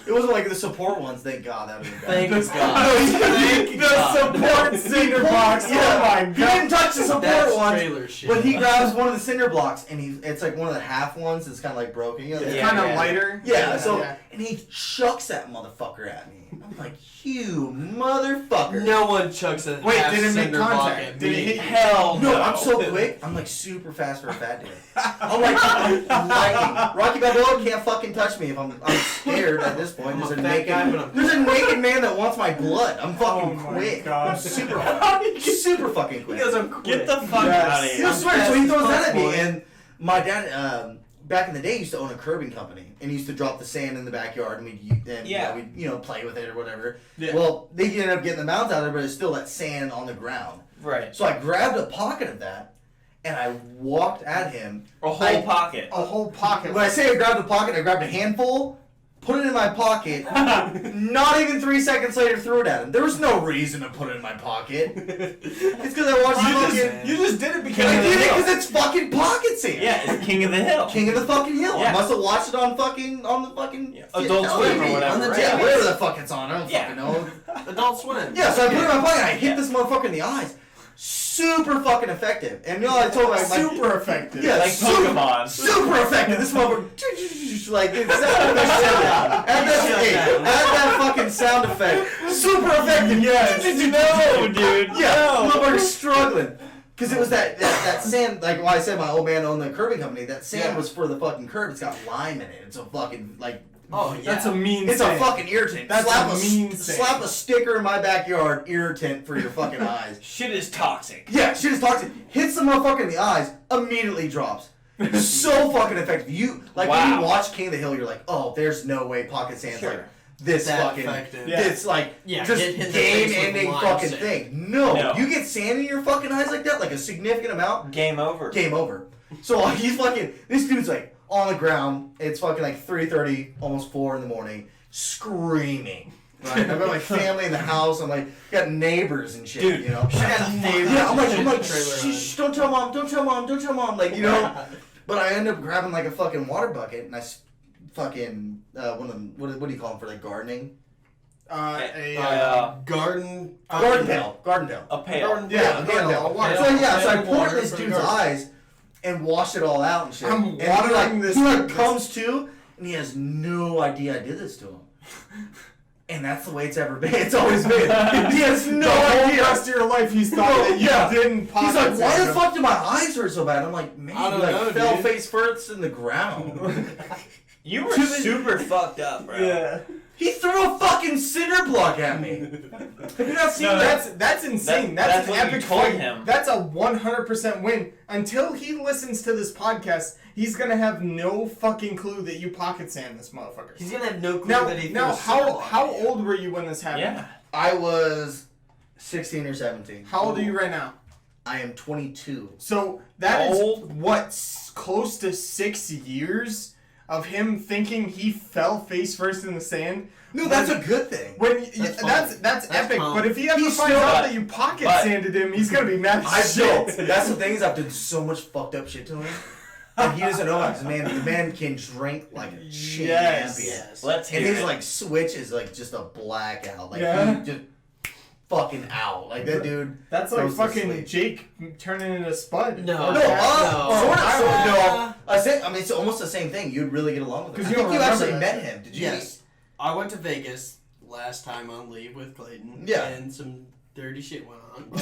It wasn't like the support ones. Thank God that was bad. Thank God. The support cinder blocks. Yeah. Oh my He didn't god. touch the support That's ones. trailer shit. But he grabs one of the cinder blocks and it's like one of the half ones that's kind of like broken. You know, It's Yeah, kind of yeah. lighter. Yeah, so Yeah. and he chucks that motherfucker at me. I'm like, you motherfucker. No one chucks a Wait, half did it make cinder block contact? at Did it me. hit you? Hell No, I'm so quick. I'm like super fast for a fat dude. I'm like lightning. Rocky Balboa can't fucking touch me if I'm scared at this point. I'm There's a a fat guy, but I'm- there's a naked man that wants my blood. I'm fucking Oh my quick. God. I'm super fucking quick. Get the fuck Yes. out of I here. swear. So he throws that at me, Boy. and my dad, back in the day, used to own a curbing company, and he used to drop the sand in the backyard, and Yeah. we'd play with it or whatever. Yeah. Well, they ended up getting the mounds out of there, but it's still that sand on the ground. Right. So I grabbed a pocket of that, and I walked at him. A whole pocket. A whole pocket. When I say I grabbed a pocket, I grabbed a handful, put it in my pocket. Not even 3 seconds later, threw it at him. There was no reason to put it in my pocket. It's because I watched You just did it because I King of the did it Hill. because it's fucking pocket sand. Yeah, it's King of the Hill. King of the fucking hill. I Yeah. must have watched it on the fucking Adult Swim or whatever, On the right? yeah, whatever the fuck it's on. I don't Yeah. fucking know. Adult Swim. Yeah, so I put it in my pocket. And I hit Yeah. this motherfucker in the eyes. Super fucking effective. And you know, I told my super effective. Yeah, Like super, Pokemon. super effective. This motherfucker, like exactly the sound. Add that fucking sound effect. Super effective. Yes. No, dude. Yeah, No. motherfucker's struggling. Because it was that sand, like when I said my old man owned the curbing company, that sand Yeah. was for the fucking curb. It's got lime in it. It's a fucking, like, Oh, yeah. That's a mean it's sand. a fucking irritant. That's slap a mean sand. slap a sticker in my backyard, irritant for your fucking eyes. Shit is toxic. Yeah, shit is toxic. Hits the motherfucker in the eyes, immediately drops. So fucking effective. You like when Wow. you watch King of the Hill, you're like, oh, there's no way pocket sand's Sure. like this That fucking effective. Yeah. this like Yeah, just get hit in the face with game-ending lime fucking sand. thing. No. No. You get sand in your fucking eyes like that, like a significant amount, Game over. game over. So he's fucking this dude's like on the ground. It's fucking like 3:30, almost 4 in the morning, screaming. Right? I've got my family in the house. I'm like, got neighbors and shit. Dude, you know, shut the fuck Yeah, I'm like, Trailer shh, don't tell mom, don't tell mom, don't tell mom. Like, you know. But I end up grabbing like a fucking water bucket and I fucking one of them. What do you call them for like gardening? Garden. Garden pail. Garden pail. A pail. Garden. Yeah, a garden pail. So yeah, so I pour it in Water this for the dude's garden. eyes and wash it all out and shit. I'm and watering this He like dude's- comes to and he has no idea I did this to him. And that's the way it's ever been. It's always been. He has no The whole idea. rest of your life, he's thought that you Yeah. didn't pocket He's like, why sand the him." fuck do my eyes hurt so bad? I'm like, man, I don't you like know, fell dude. face first in the ground. You were To the- super fucked up, bro. Yeah. He threw a fucking cinder block at me. Have you not seen No, that? That's insane. That- that's that's an what you epic told fight. him. That's a 100% win. Until he listens to this podcast, he's gonna have no fucking clue that you pocket sand this motherfucker. He's gonna have no clue Now, that he now, threw a cinder block how at you. old were you when this happened? Yeah. I was 16 or 17. How old are you right now? I am 22. So that is Old. close to 6 years of him thinking he fell face first in the sand. No, that's a good thing. When That's that's fine. epic. That's But if he ever He's finds still- out that you pocket but- sanded him, he's gonna be mad I as know. shit. That's the thing is I've done so much fucked up shit to him. And he doesn't know that 'cause the man can drink like a shit Yes. champion. Yes. Let's hear And his it. like switch is like just a blackout. Like Yeah. he just fucking out. Like that dude. That's like goes to fucking sleep. Jake turning into Spud. No. Or No, Cat. sort of. Uh, I mean, it's almost the same thing. You'd really get along with him. 'Cause I you think don't you remember actually that met shit. him. Did you? Yes. I went to Vegas last time on leave with Clayton. Yeah. And some dirty shit went on.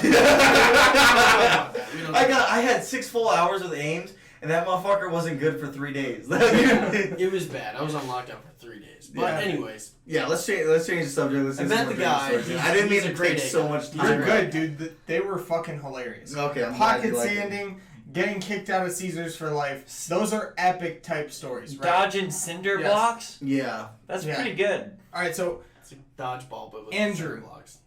I had 6 full hours with Ames, and that motherfucker wasn't good for 3 days. It was bad. I was on lockdown for 3 days. But Yeah. anyways, Yeah, let's change the subject. Let's I do met some the more guy. drinking stories. He's- I didn't mean he's to a great take guy. so much You're time. good, dude. They were fucking hilarious. Okay, I'm glad Pocket you like it. sanding, getting kicked out of Caesars for life. Those are epic type stories, right? Dodging cinder Yes. blocks? Yeah. That's Yeah. pretty good. All right, so it's a dodgeball, but with Andrew. cinder blocks.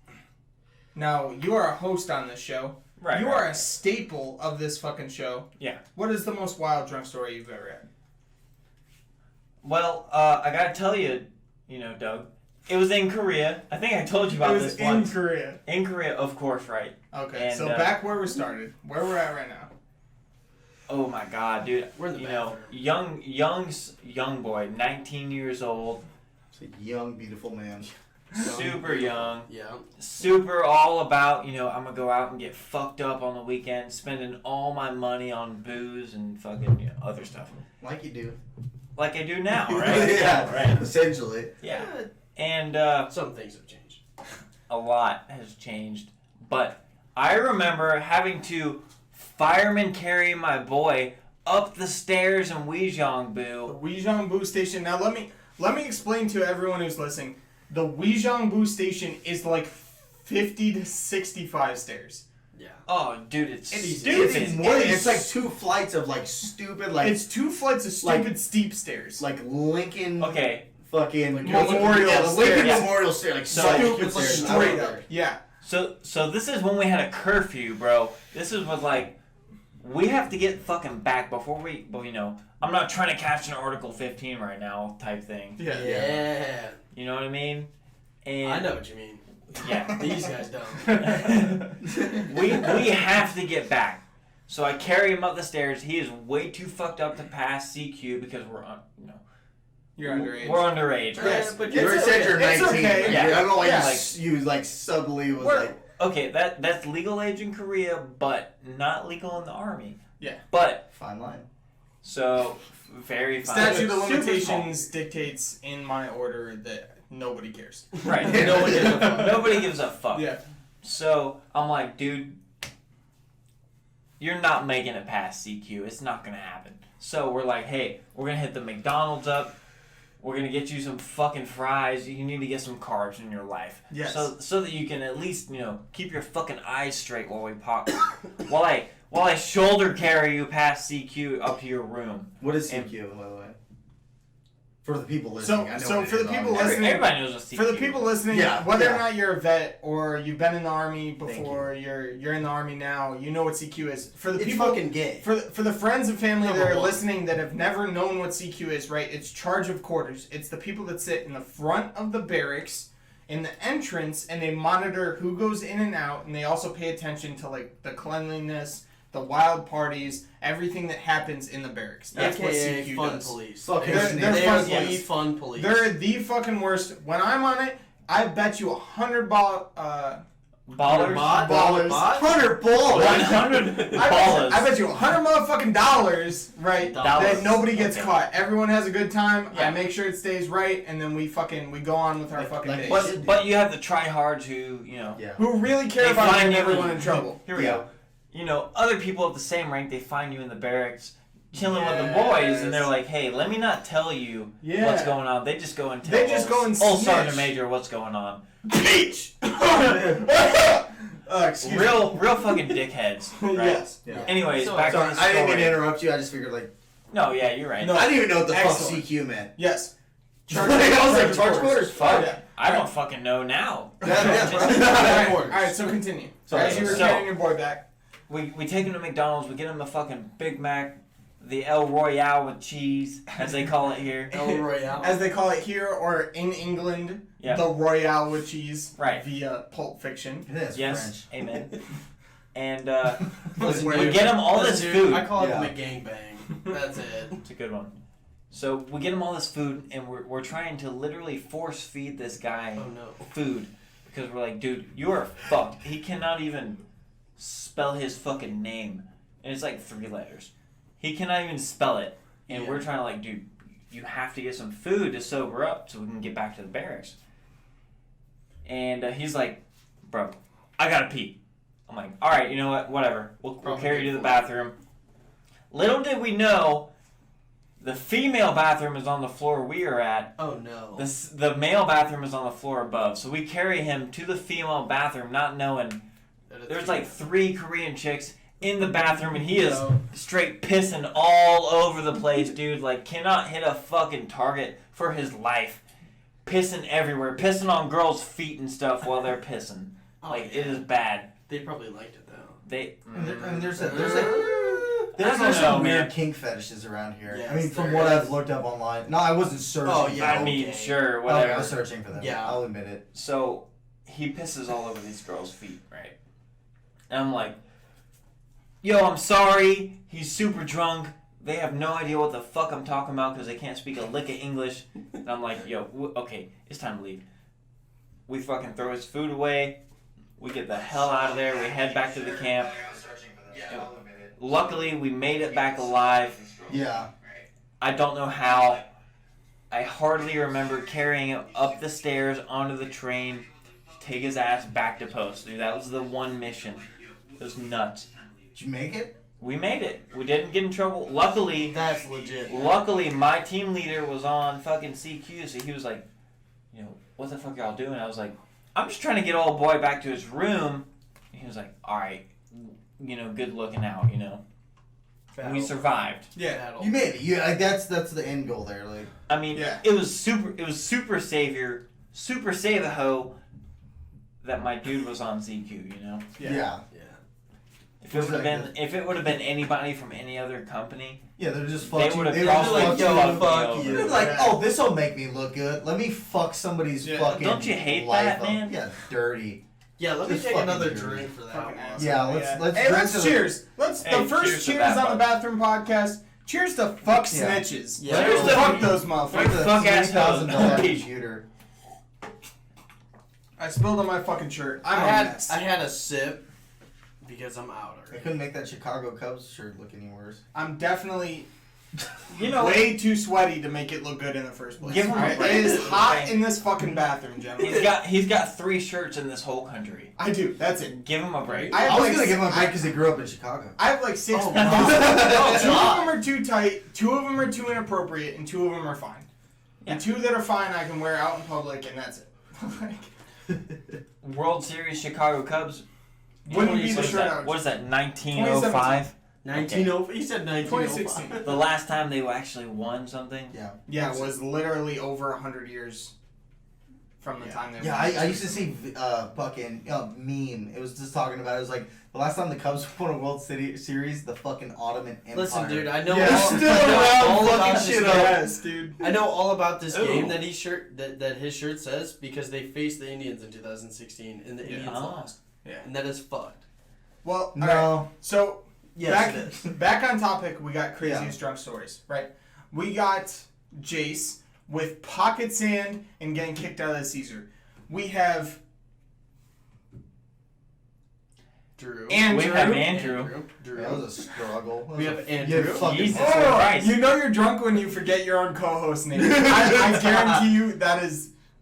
now you are a host on this show. Right. You right. are a staple of this fucking show. Yeah. What is the most wild drunk story you've ever had? Well, I gotta tell you, Doug, it was in Korea. I think I told you about it was this in once. Korea. In Korea, of course, right? Okay, And, so back where we started, where we're at right now. Oh my God, dude! We're in the young boy, 19 years old. Young, beautiful man. Super young. Yeah. Super all about, I'm gonna go out and get fucked up on the weekend, spending all my money on booze and fucking other stuff. Like you do. Like I do now, right? Yeah, right. Essentially. Yeah. And Some things have changed. a lot has changed. But I remember having to fireman carry my boy up the stairs in The Weijiangbu. Weijiangbu station. Now let me explain to everyone who's listening. The Weijiangbu station is like 50 to 65 stairs. Yeah. Oh, dude, it's stupid. It's more. It is- It's like 2 flights of like stupid like It's 2 flights of stupid steep stairs. like Lincoln Okay, fucking Memorial Yeah, the Lincoln stairs. Memorial Stair. Like So, stupid like, stairs. straight up. Yeah. so this is when we had a curfew, bro. This is what like we have to get fucking back before we. Well, I'm not trying to catch an Article 15 right now, type thing. Yeah. You know what I mean? And I know what you mean. Yeah. These guys don't. we have to get back. So I carry him up the stairs. He is way too fucked up to pass CQ because we're You're underage. We're underage, right? Yes, but You already said you're It's 19. okay. Like, Yeah. I don't know why Yeah. you like subtly was We're- like. Okay, that's legal age in Korea, but not legal in the army. Yeah. But Fine line. so very fine. Statute of Super limitations dictates in my order that nobody cares. small. Right. Nobody gives a fuck. Nobody gives a fuck. Yeah. So I'm like, dude, you're not making it past CQ. It's not gonna happen. So we're like, hey, we're gonna hit the McDonald's up. We're gonna get you some fucking fries. You need to get some carbs in your life. Yes. So that you can at least keep your fucking eyes straight while we pop. while I shoulder carry you past CQ up to your room. What is And- CQ, by the way? For the people listening. I know so what it for the is, people obviously. listening- Everybody knows what CQ For the people listening, Yeah, whether yeah. or not you're a vet or you've been in the army Thank before, you're in the army now, you know what CQ is. For the It's people, fucking gay. for the friends and family Number that are one. listening that have never known what CQ is, right? It's charge of quarters. It's the people that sit in the front of the barracks, in the entrance, and they monitor who goes in and out, and they also pay attention to like the cleanliness, the wild parties, everything that happens in the barracks. That's what AKA CQ fun does. police. Fucking They're They fun are the police. fun police. They're the fucking worst. When I'm on it, I bet you ballers. Ballers. 100 balls. 100 ballers. I bet you $100 motherfucking dollars, right? Dollars. That nobody gets Okay. caught. Everyone has a good time. Yeah. I make sure it stays right, and then we go on with our Like- fucking like days. what- But you have the tryhards who Yeah. Who really care They about find getting you everyone in- in trouble? Here we Yeah. go. Other people of the same rank, they find you in the barracks chilling with the boys, and they're like, hey, let me not tell you Yeah. what's going on. They just go and tell They just go and old snitch. Sergeant Major what's going on. Bitch. Excuse me. Real fucking dickheads, right? Yes. Yeah. Anyways, So- back Sorry, to the I story. didn't mean to interrupt you. I just figured like No, yeah, you're right. No. I didn't even know what the fuck Excellent. CQ meant. Yes. I was like, charge quarters. Fuck. Yeah. I don't fucking know now. Yeah, All right, so continue. So- As you were so- carrying your boy back. We take him to McDonald's. We get him a fucking Big Mac, the El Royale with cheese, as they call it here. El Royale. As they call it here or in England, Yeah. the Royale with cheese, Right. via Pulp Fiction. That's Yes, amen. And Listen, we get him all this Dude, food. I call it Yeah. the McGangbang. That's it. It's a good one. So we get him all this food, and we're trying to literally force feed this guy Oh no. food because we're like, dude, you are fucked. He cannot even spell his fucking name, and it's like 3 letters. He cannot even spell it, and Yeah. we're trying to like, dude, you have to get some food to sober up so we can get back to the barracks. And he's like, bro, I gotta pee. I'm like, all right, you know what? Whatever. We'll Probably carry you to good the bathroom. Little did we know, the female bathroom is on the floor we are at. Oh no. The male bathroom is on the floor above. So we carry him to the female bathroom, not knowing there's like 3 Korean chicks in the bathroom, and he is straight pissing all over the place, dude. Like, cannot hit a fucking target for his life. Pissing everywhere. Pissing on girls' feet and stuff while they're pissing. Oh, Like, yeah. it is bad. They probably liked it though. They. And there's I don't some know, weird man. kink fetishes around here. Yes, I mean, from there what is. I've looked up online. No, I wasn't searching. Oh, for yeah, I them. mean, okay. sure, Okay, whatever. I was searching for them. Yeah. I'll admit it. So he pisses all over these girls' feet, right? And I'm like, yo, I'm sorry. He's super drunk. They have no idea what the fuck I'm talking about because they can't speak a lick of English. And I'm like, yo, okay, it's time to leave. We fucking throw his food away. We get the hell out of there. We head back to the camp. Luckily, we made it back alive. Yeah. I don't know how. I hardly remember carrying him up the stairs onto the train, take his ass back to post. Dude, that was the one mission. It was nuts. Did you make it? We made it. We didn't get in trouble. Luckily, That's legit. Luckily, my team leader was on fucking CQ, so he was like, you know, what the fuck y'all doing? I was like, I'm just trying to get old boy back to his room. And he was like, all right, you know, good looking out, you know. Battle. We survived. Yeah. Battle. You made it. You like that's the end goal there. Like I mean, Yeah. it was super savior, super save a hoe that my dude was on CQ, you know. yeah. If it would have been anybody from any other company, Yeah, they're just They fucking. would've They probably like, fucked fuck me you. over. They're like, Yeah. oh, this will make me look good. Let me fuck somebody's Yeah. fucking. Don't you hate life that, up. man? Yeah, dirty. Yeah, let me Just take fucking another dirty. drink for that Fucking one. asshole. Yeah, let's Hey, drink let's to the- cheers. Let's Hey, the first cheers to cheers that, on the bud. bathroom podcast. Cheers to fuck Yeah. snitches. Yeah. Cheers to fuck those For motherfuckers. the Fuck assholes. $3,000 computer. I spilled on my fucking shirt. I I'm a mess. had a sip because I'm out I already. couldn't make that Chicago Cubs shirt look any worse. I'm definitely you know, way too sweaty to make it look good in the first place. Give him a Alright? break. It is hot in this fucking bathroom, gentlemen. he's got 3 shirts in this whole country. I do. That's it. Give him a break. I have I was like gonna give him a break I- because he grew up in Chicago. I have like 6. Oh, No, God. 2 of them are too tight. 2 of them are too inappropriate, and 2 of them are fine. Yeah. The 2 that are fine, I can wear out in public, and that's it. Like, World Series Chicago Cubs. Wouldn't be the What is shirt that? I would What is that? 1905. 1905. You said 1905. 2016. The last time they actually won something. Yeah. Yeah, it was literally over 100 years from the time they Yeah, won. I used to see fucking meme. It was just talking about it. It was like the last time the Cubs won a World Series, the fucking Ottoman Empire. Listen, dude, I know Yeah. all, They're still I know around all fucking about this shit game. up. Yes, dude. I know all about this Ooh. game that that his shirt says because they faced the Indians in 2016 and the Yeah. Indians Oh. lost, Yeah. and that is fucked. Well, No. alright. So Yes, it is. back on topic, we got craziest Yeah. drunk stories, right? We got Jace with pocket sand and getting kicked out of the Caesar. We have Drew. Andrew. We have Andrew. Drew. That was a struggle. That We was have a- Andrew. you fucking- Jesus Oh, Christ. you know you're drunk when you forget your own co-host name. I guarantee you that's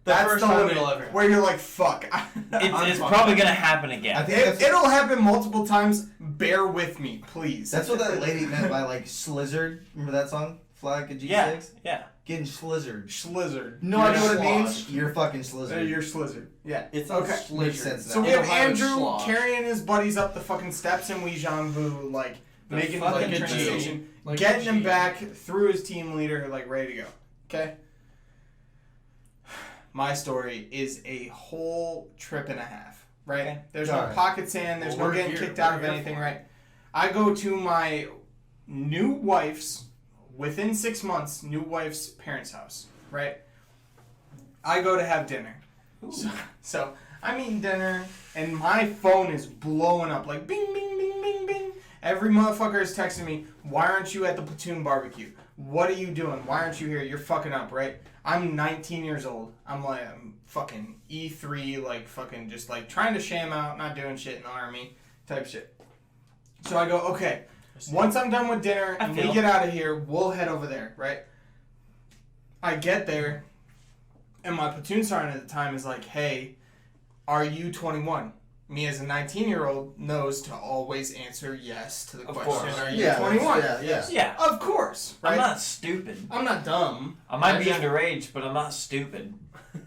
first the time limit it'll ever where you're like, fuck. It's probably gonna happen again. I think that's, It'll happen multiple times. Bear with me, please. that's what that lady meant by like slizzard. Remember that song? Flag a G6? yeah. Getting slizzard. Schlizzard. No You're idea what it sloshed. means? You're fucking slizzard. You're Slizzard. Yeah. It's Okay. okay. Makes sense now. So we In have Ohio, it's Andrew slosh. carrying his buddies up the fucking steps in Weijiangbu, like The making the fucking fucking train G. station, Like getting a him G. back through his team leader, like ready to go. Okay. My story is a whole trip and a half. Right? Okay. There's no Alright. pocket sand. There's Well, no we're getting here. kicked out We're of here anything. for it. Right? I go to my new wife's within 6 months. New wife's parents' house. Right? I go to have dinner. So I'm eating dinner, and my phone is blowing up like bing, bing, bing, bing, bing. Every motherfucker is texting me, why aren't you at the platoon barbecue? What are you doing? Why aren't you here? You're fucking up, right? I'm 19 years old. I'm fucking E3, like fucking just like trying to sham out, not doing shit in the army type shit. So I go, okay, once I'm done with dinner and we feel. get out of here, we'll head over there, right? I get there, and my platoon sergeant at the time is like, hey, are you 21? Me as a 19-year-old knows to always answer yes to the Of question, course. are you Yeah, 21? yeah. Yeah. Of course, right? I'm not stupid. I'm not dumb. I might I be just- underage, but I'm not stupid.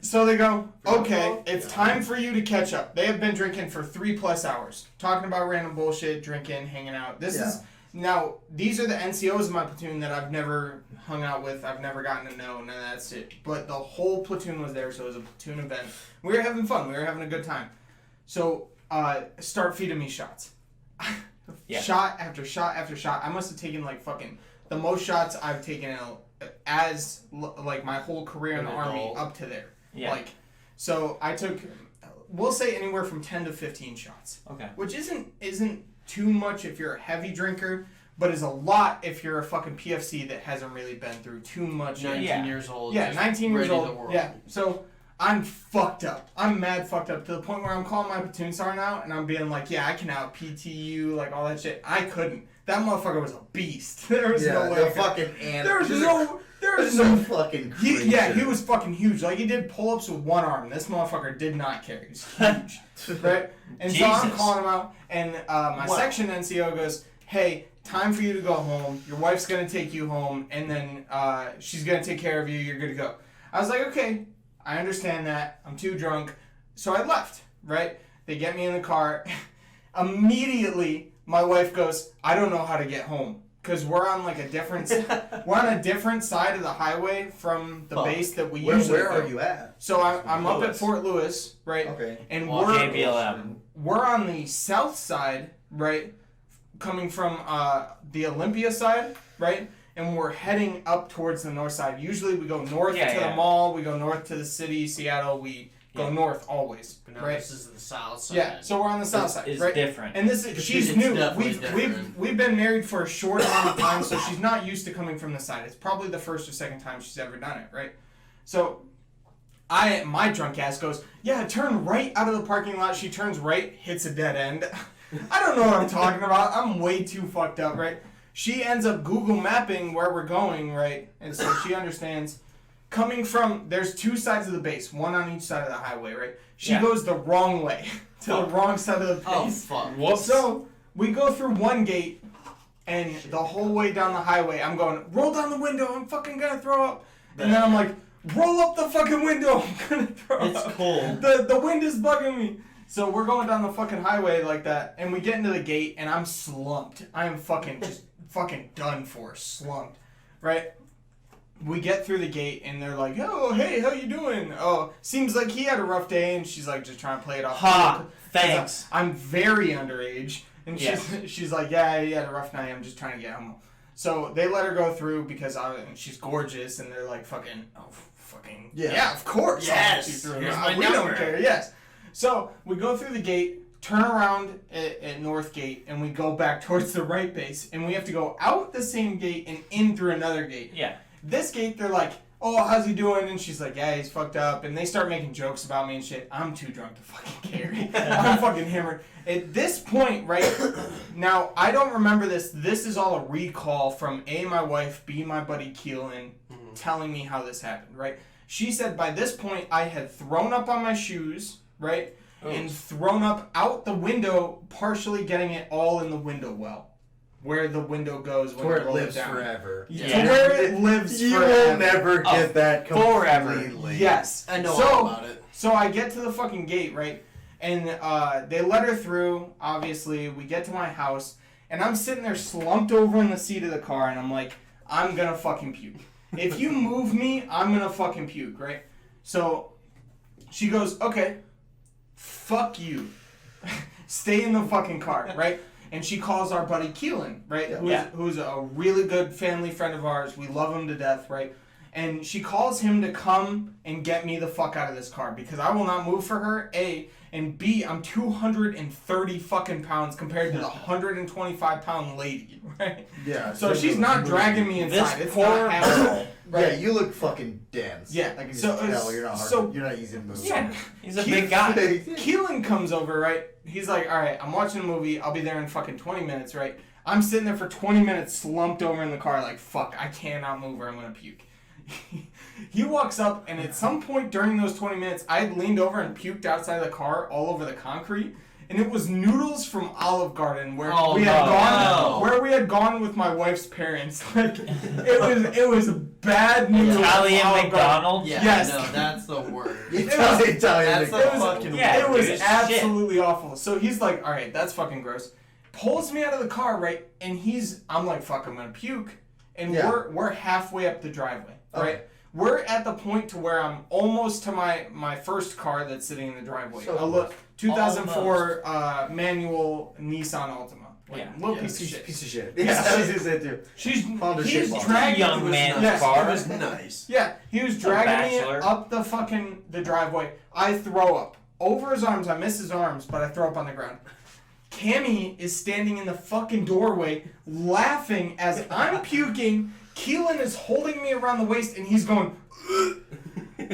So they go, okay, it's time for you to catch up. They have been drinking for 3+ hours, talking about random bullshit, drinking, hanging out. Now, these are the NCOs of my platoon that I've never hung out with, I've never gotten to know, and that's it. But the whole platoon was there, so it was a platoon event. We were having fun, we were having a good time. So, start feeding me shots. Yeah. Shot after shot after shot. I must have taken like fucking the most shots I've taken out as like my whole career in the An army adult. up to there. Yeah. Like, so I took, we'll say anywhere from 10 to 15 shots, Okay. which isn't too much if you're a heavy drinker, but is a lot if you're a fucking PFC that hasn't really been through too much. 19 years old. Yeah, 19 years ready to old. whirl. Yeah, so I'm fucked up. I'm mad fucked up to the point where I'm calling my platoon sergeant out and I'm being like, yeah, I can out PT you, like all that shit. I couldn't. That motherfucker was a beast. There was no way. Fucking There was no fucking he was fucking huge. Like, he did pull-ups with one arm. This motherfucker did not carry. He's huge. Right? And so I'm Jesus. calling him out, and my section NCO goes, hey, time for you to go home. Your wife's going to take you home, and then she's going to take care of you. You're good to go. I was like, okay, I understand that. I'm too drunk. So I left, right? They get me in the car. Immediately, my wife goes, I don't know how to get home. Because we're on like a different side of the highway from the base that we usually Where go. are you at? So I'm up at Fort Lewis, right? Okay. And JBLM. we're on the south side, right? Coming from the Olympia side, right? And we're heading up towards the north side. Usually we go north to the mall, we go north to the city, Seattle, we go north always, But now right? this is the south side. Yeah, so we're on the south side, It's right? different. And this is she's It's new. definitely different. We've been married for a short amount of time, so she's not used to coming from the side. It's probably the first or second time she's ever done it, right? So my drunk ass goes, yeah, turn right out of the parking lot. She turns right, hits a dead end. I don't know what I'm talking about. I'm way too fucked up, right? She ends up Google mapping where we're going, right? And so she understands. Coming from, there's two sides of the base, one on each side of the highway, right? She goes the wrong way, to the wrong side of the Oh, base. fuck. Whoops. So we go through one gate, and the whole way down the highway, I'm going, roll down the window, I'm fucking gonna throw up. And then I'm like, roll up the fucking window, I'm gonna throw up. It's cold. The wind is bugging me. So we're going down the fucking highway like that, and we get into the gate, and I'm slumped. I am just fucking done for, slumped, right? We get through the gate, and they're like, oh, hey, how you doing? Oh, seems like he had a rough day, and she's like, just trying to play it off. Ha, thanks. I'm very underage. And Yeah. she's like, yeah, he had a rough night, I'm just trying to get home. So they let her go through because and she's gorgeous, and they're like, fucking, yeah, of course. I'll let you Yes, through. here's my We number. don't care, yes. So we go through the gate, turn around at North Gate, and we go back towards the right base, and we have to go out the same gate and in through another gate. Yeah. This gate, they're like, oh, how's he doing? And she's like, yeah, he's fucked up. And they start making jokes about me and shit. I'm too drunk to fucking carry. I'm fucking hammered. At this point, right, now, I don't remember this. This is all a recall from A, my wife, B, my buddy Keelan, telling me how this happened, right? She said by this point, I had thrown up on my shoes, right? And thrown up out the window, partially getting it all in the window well. Where the window goes when Where you it roll lives it down. forever. Yeah. Yeah. To where it lives You forever. will never get that forever. completely. Yes. I know so, all about it. So I get to the fucking gate, right? And they let her through, obviously. We get to my house, and I'm sitting there slumped over in the seat of the car, and I'm like, I'm gonna fucking puke. If you move me, I'm gonna fucking puke, right? So she goes, okay, fuck you. Stay in the fucking car, right? And she calls our buddy Keelan, right? Who's a really good family friend of ours. We love him to death, right? And she calls him to come and get me the fuck out of this car because I will not move for her, A. And B, I'm 230 fucking pounds compared to the 125-pound lady, right? Yeah. So she's not dragging me inside. This It's poor not happening. Yeah, you look fucking dense. Yeah, I can just so- tell you're not hard. so- You're not easy to move. Yeah. He's a big guy. Keelan comes over, right? He's like, all right, I'm watching a movie. I'll be there in fucking 20 minutes, right? I'm sitting there for 20 minutes slumped over in the car like, fuck, I cannot move or I'm going to puke. He walks up, and at some point during those 20 minutes, I had leaned over and puked outside the car all over the concrete. And it was noodles from Olive Garden where we had gone with my wife's parents. Like it was bad noodles. Italian from Olive Garden. McDonald's. Yeah, Yes. no, that's the word. Italian. That's the It was- fucking yeah, It word. was dude, absolutely awful. So he's like, all right, that's fucking gross. Pulls me out of the car, right? And I'm like, fuck, I'm gonna puke. And Yeah. we're halfway up the driveway, right? Okay. We're at the point to where I'm almost to my first car that's sitting in the driveway. So A close. 2004 manual Nissan Altima. Like, Yeah, little yeah, piece of shit. Piece of shit. Yeah, I was gonna say too. He's Honda shit bomb. dragging Young man's Yes, car. It was nice. Yeah, he was dragging me bachelor. up the driveway. I throw up. Over his arms, I miss his arms, but I throw up on the ground. Cammy is standing in the fucking doorway laughing as I'm puking. Keelan is holding me around the waist and he's going.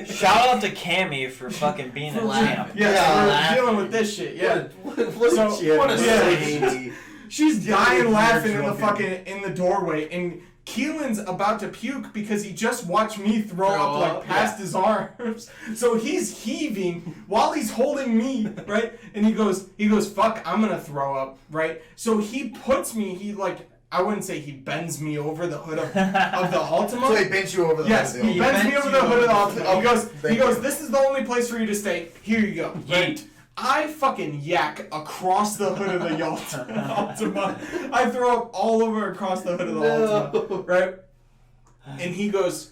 Shout out to Cammy for fucking being a champ. Yeah, we're dealing with this shit. Yeah. What a lady. She's dying laughing in the drunken. in the doorway, and Keelan's about to puke because he just watched me throw up like past his arms. So he's heaving while he's holding me, right? And he goes, fuck, I'm gonna throw up, right? So he puts me, I wouldn't say he bends me over the hood of the Altima. So he bent you over the Yes, hood of the he Altima. bends me over the hood of the Altima. He goes, you. this is the only place for you to stay. Here you go. Yeet. I fucking yak across the hood of the Altima. I throw up all over across the hood of the Altima, right? And he goes,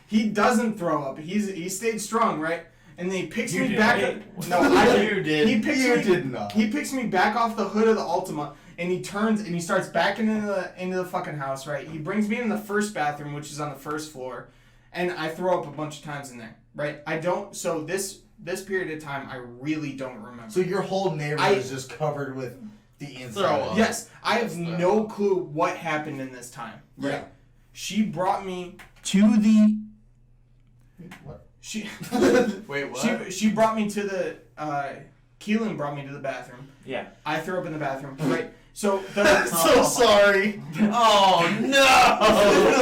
he doesn't throw up. He stayed strong, right? And then he picks me back. No, I You did. He picks You me, did not. He picks me back off the hood of the Altima, and he turns and he starts backing into the fucking house, right? He brings me in the first bathroom, which is on the first floor, and I throw up a bunch of times in there, right? I don't. So this period of time, I really don't remember. So your whole neighborhood is just covered with the inside. Yes, I have no clue what happened in this time. Right? Yeah. She brought me to the. What? She. Wait, what? She brought me to the. Keelan brought me to the bathroom. Yeah. I threw up in the bathroom. Right. So So sorry. Oh no!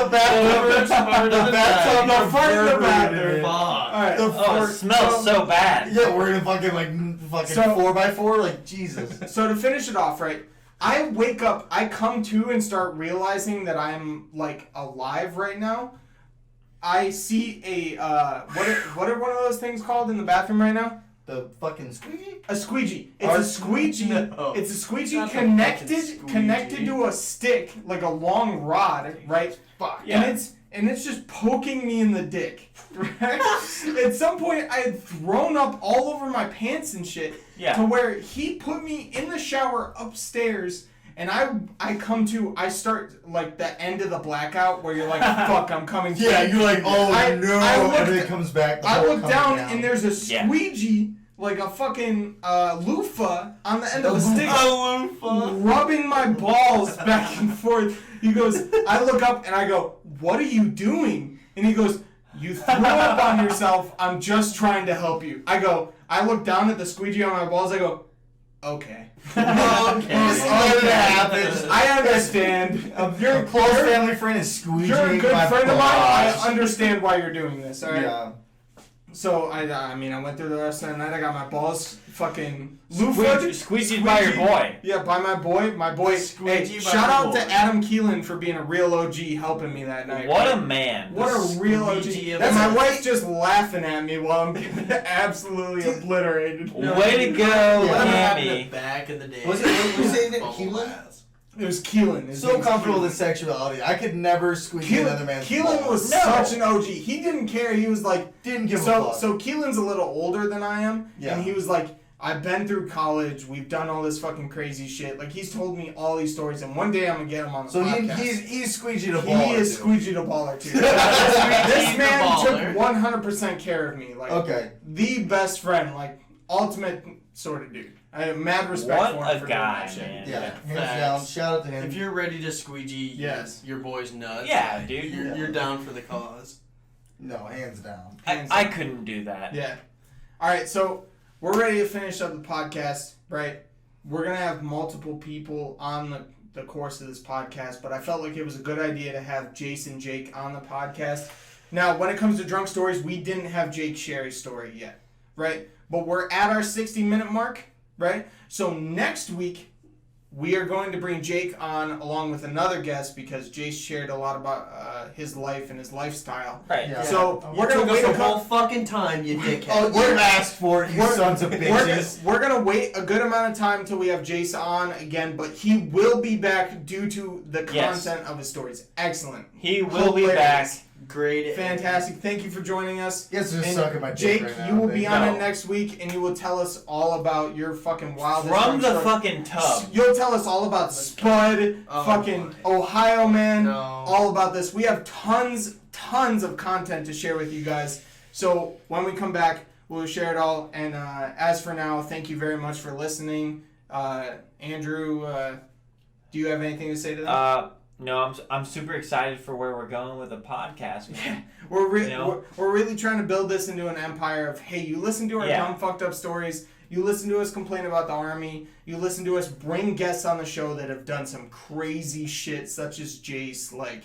The bathtub. The bathtub. The fart in the bathroom. Fuck. All right. Oh, it smells so bad. Yeah, we're in a fucking 4x4. Like Jesus. So to finish it off, right? I wake up. I come to and start realizing that I'm like alive right now. I see a what are one of those things called in the bathroom right now? The fucking squeegee. A squeegee. It's a squeegee. No. It's a squeegee Not the fucking connected squeegee. to a stick, like a long rod, right? Fuck. Yeah. And it's just poking me in the dick. Right? At some point, I had thrown up all over my pants and shit. Yeah. To where he put me in the shower upstairs. And I start like the end of the blackout where you're like, fuck, I'm coming. Yeah, you're like, oh I no, looked- and then it comes back. the I whole look coming down and there's a Yeah. squeegee, like a fucking loofah on the end of the stick, rubbing my balls back and forth. He goes, I look up and I go, what are you doing? And he goes, you threw up on yourself. I'm just trying to help you. I look down at the squeegee on my balls. I go, okay. Just let it happen. I understand. You're a close family friend is squeegee. You're a good my friend of mine. I balls. understand why you're doing this. All right. Yeah. So I went through the rest of the night. I got my balls fucking loofah. Squeegeed by your boy. Yeah, by my boy. My boy. Hey, Squeegee by shout your out boy. to Adam Keelan for being a real OG helping me that night. What a man. What a real OG. Squeegee of And my the- wife's just laughing at me while I'm getting absolutely obliterated. Way to go, What happened Cammy. back in the day? Was you saying that Bubble Keelan? baths. It was Keelan. His So name's comfortable Keelan. with sexuality. I could never squeegee another man's Keelan balls. was No. such an OG. He didn't care. He was like, Didn't give a so fuck. so Keelan's a little older than I am, Yeah. and he was like, I've been through college. We've done all this fucking crazy shit. Like he's told me all these stories, and one day I'm gonna get him on the So podcast. he's squeegeed a ball. He is or two. squeegeed a ball or two. Squeegeed This the man baller. took 100% care of me. Like Okay. the best friend, like ultimate sort of dude. I have mad respect What for him a for guy, doing that shit. man. Yeah. Facts. Hands down. Shout out to him. If you're ready to squeegee Yes. your boy's nuts, Yeah, dude. you're down for the cause. No, hands down. I couldn't do that. Yeah. All right, so we're ready to finish up the podcast, right? We're going to have multiple people on the course of this podcast, but I felt like it was a good idea to have Jason Jake on the podcast. Now, when it comes to drunk stories, we didn't have Jake share his story yet, right? But we're at our 60-minute mark, right? So next week, we are going to bring Jake on along with another guest because Jace shared a lot about his life and his lifestyle. Right. Yeah. So You we're going took to us wait the whole fucking time, you dickhead. Oh, you asked for it, you sons of bitches. We're gonna wait a good amount of time till we have Jace on again, but he will be back due to the Yes. content of his stories. Excellent. He will be back. Hilarious. Great. Fantastic. Thank you for joining us. Yes, just And sucking my dick Jake, right now. you will be Thank on you. it next week, and you will tell us all about your fucking wildest. From the story. fucking tub. You'll tell us all about Spud, Oh fucking my. Ohio Man, No. all about this. We have tons of content to share with you guys. So when we come back, we'll share it all. And as for now, thank you very much for listening. Andrew, do you have anything to say to that? No, I'm super excited for where we're going with the podcast. Yeah, we're really trying to build this into an empire of, hey, you listen to our dumb, fucked up stories. You listen to us complain about the Army. You listen to us bring guests on the show that have done some crazy shit, such as Jace. Like,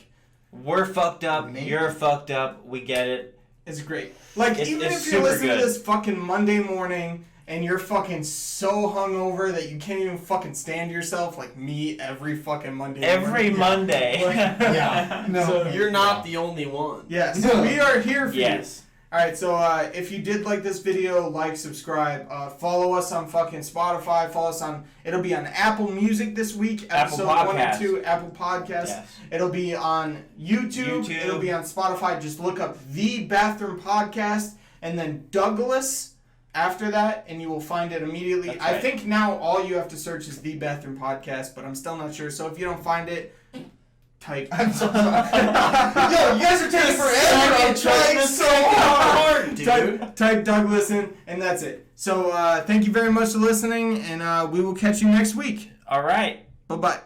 we're fucked up. You're fucked up. We get it. It's great. Like, even it's if you're listening good. to this fucking Monday morning and you're fucking so hungover that you can't even fucking stand yourself, like me every fucking Monday Every morning. Monday. Yeah. No, So You're not the only one. Yeah, so we are here for you. Yes. Alright, so if you did like this video, like, subscribe, follow us on fucking Spotify, follow us on, it'll be on Apple Music this week, Apple episode 1 and Podcast. 2, Apple Podcasts. Yes. It'll be on YouTube, it'll be on Spotify, just look up The Bathroom Podcast, and then Douglas after that, and you will find it immediately. That's I right. think now all you have to search is The Bathroom Podcast, but I'm still not sure, so if you don't find it, type. I'm so sorry. Yo, you guys are taking forever. I'm trying so hard, dude. Type Douglas in, and that's it. So thank you very much for listening, and we will catch you next week. All right. Bye-bye.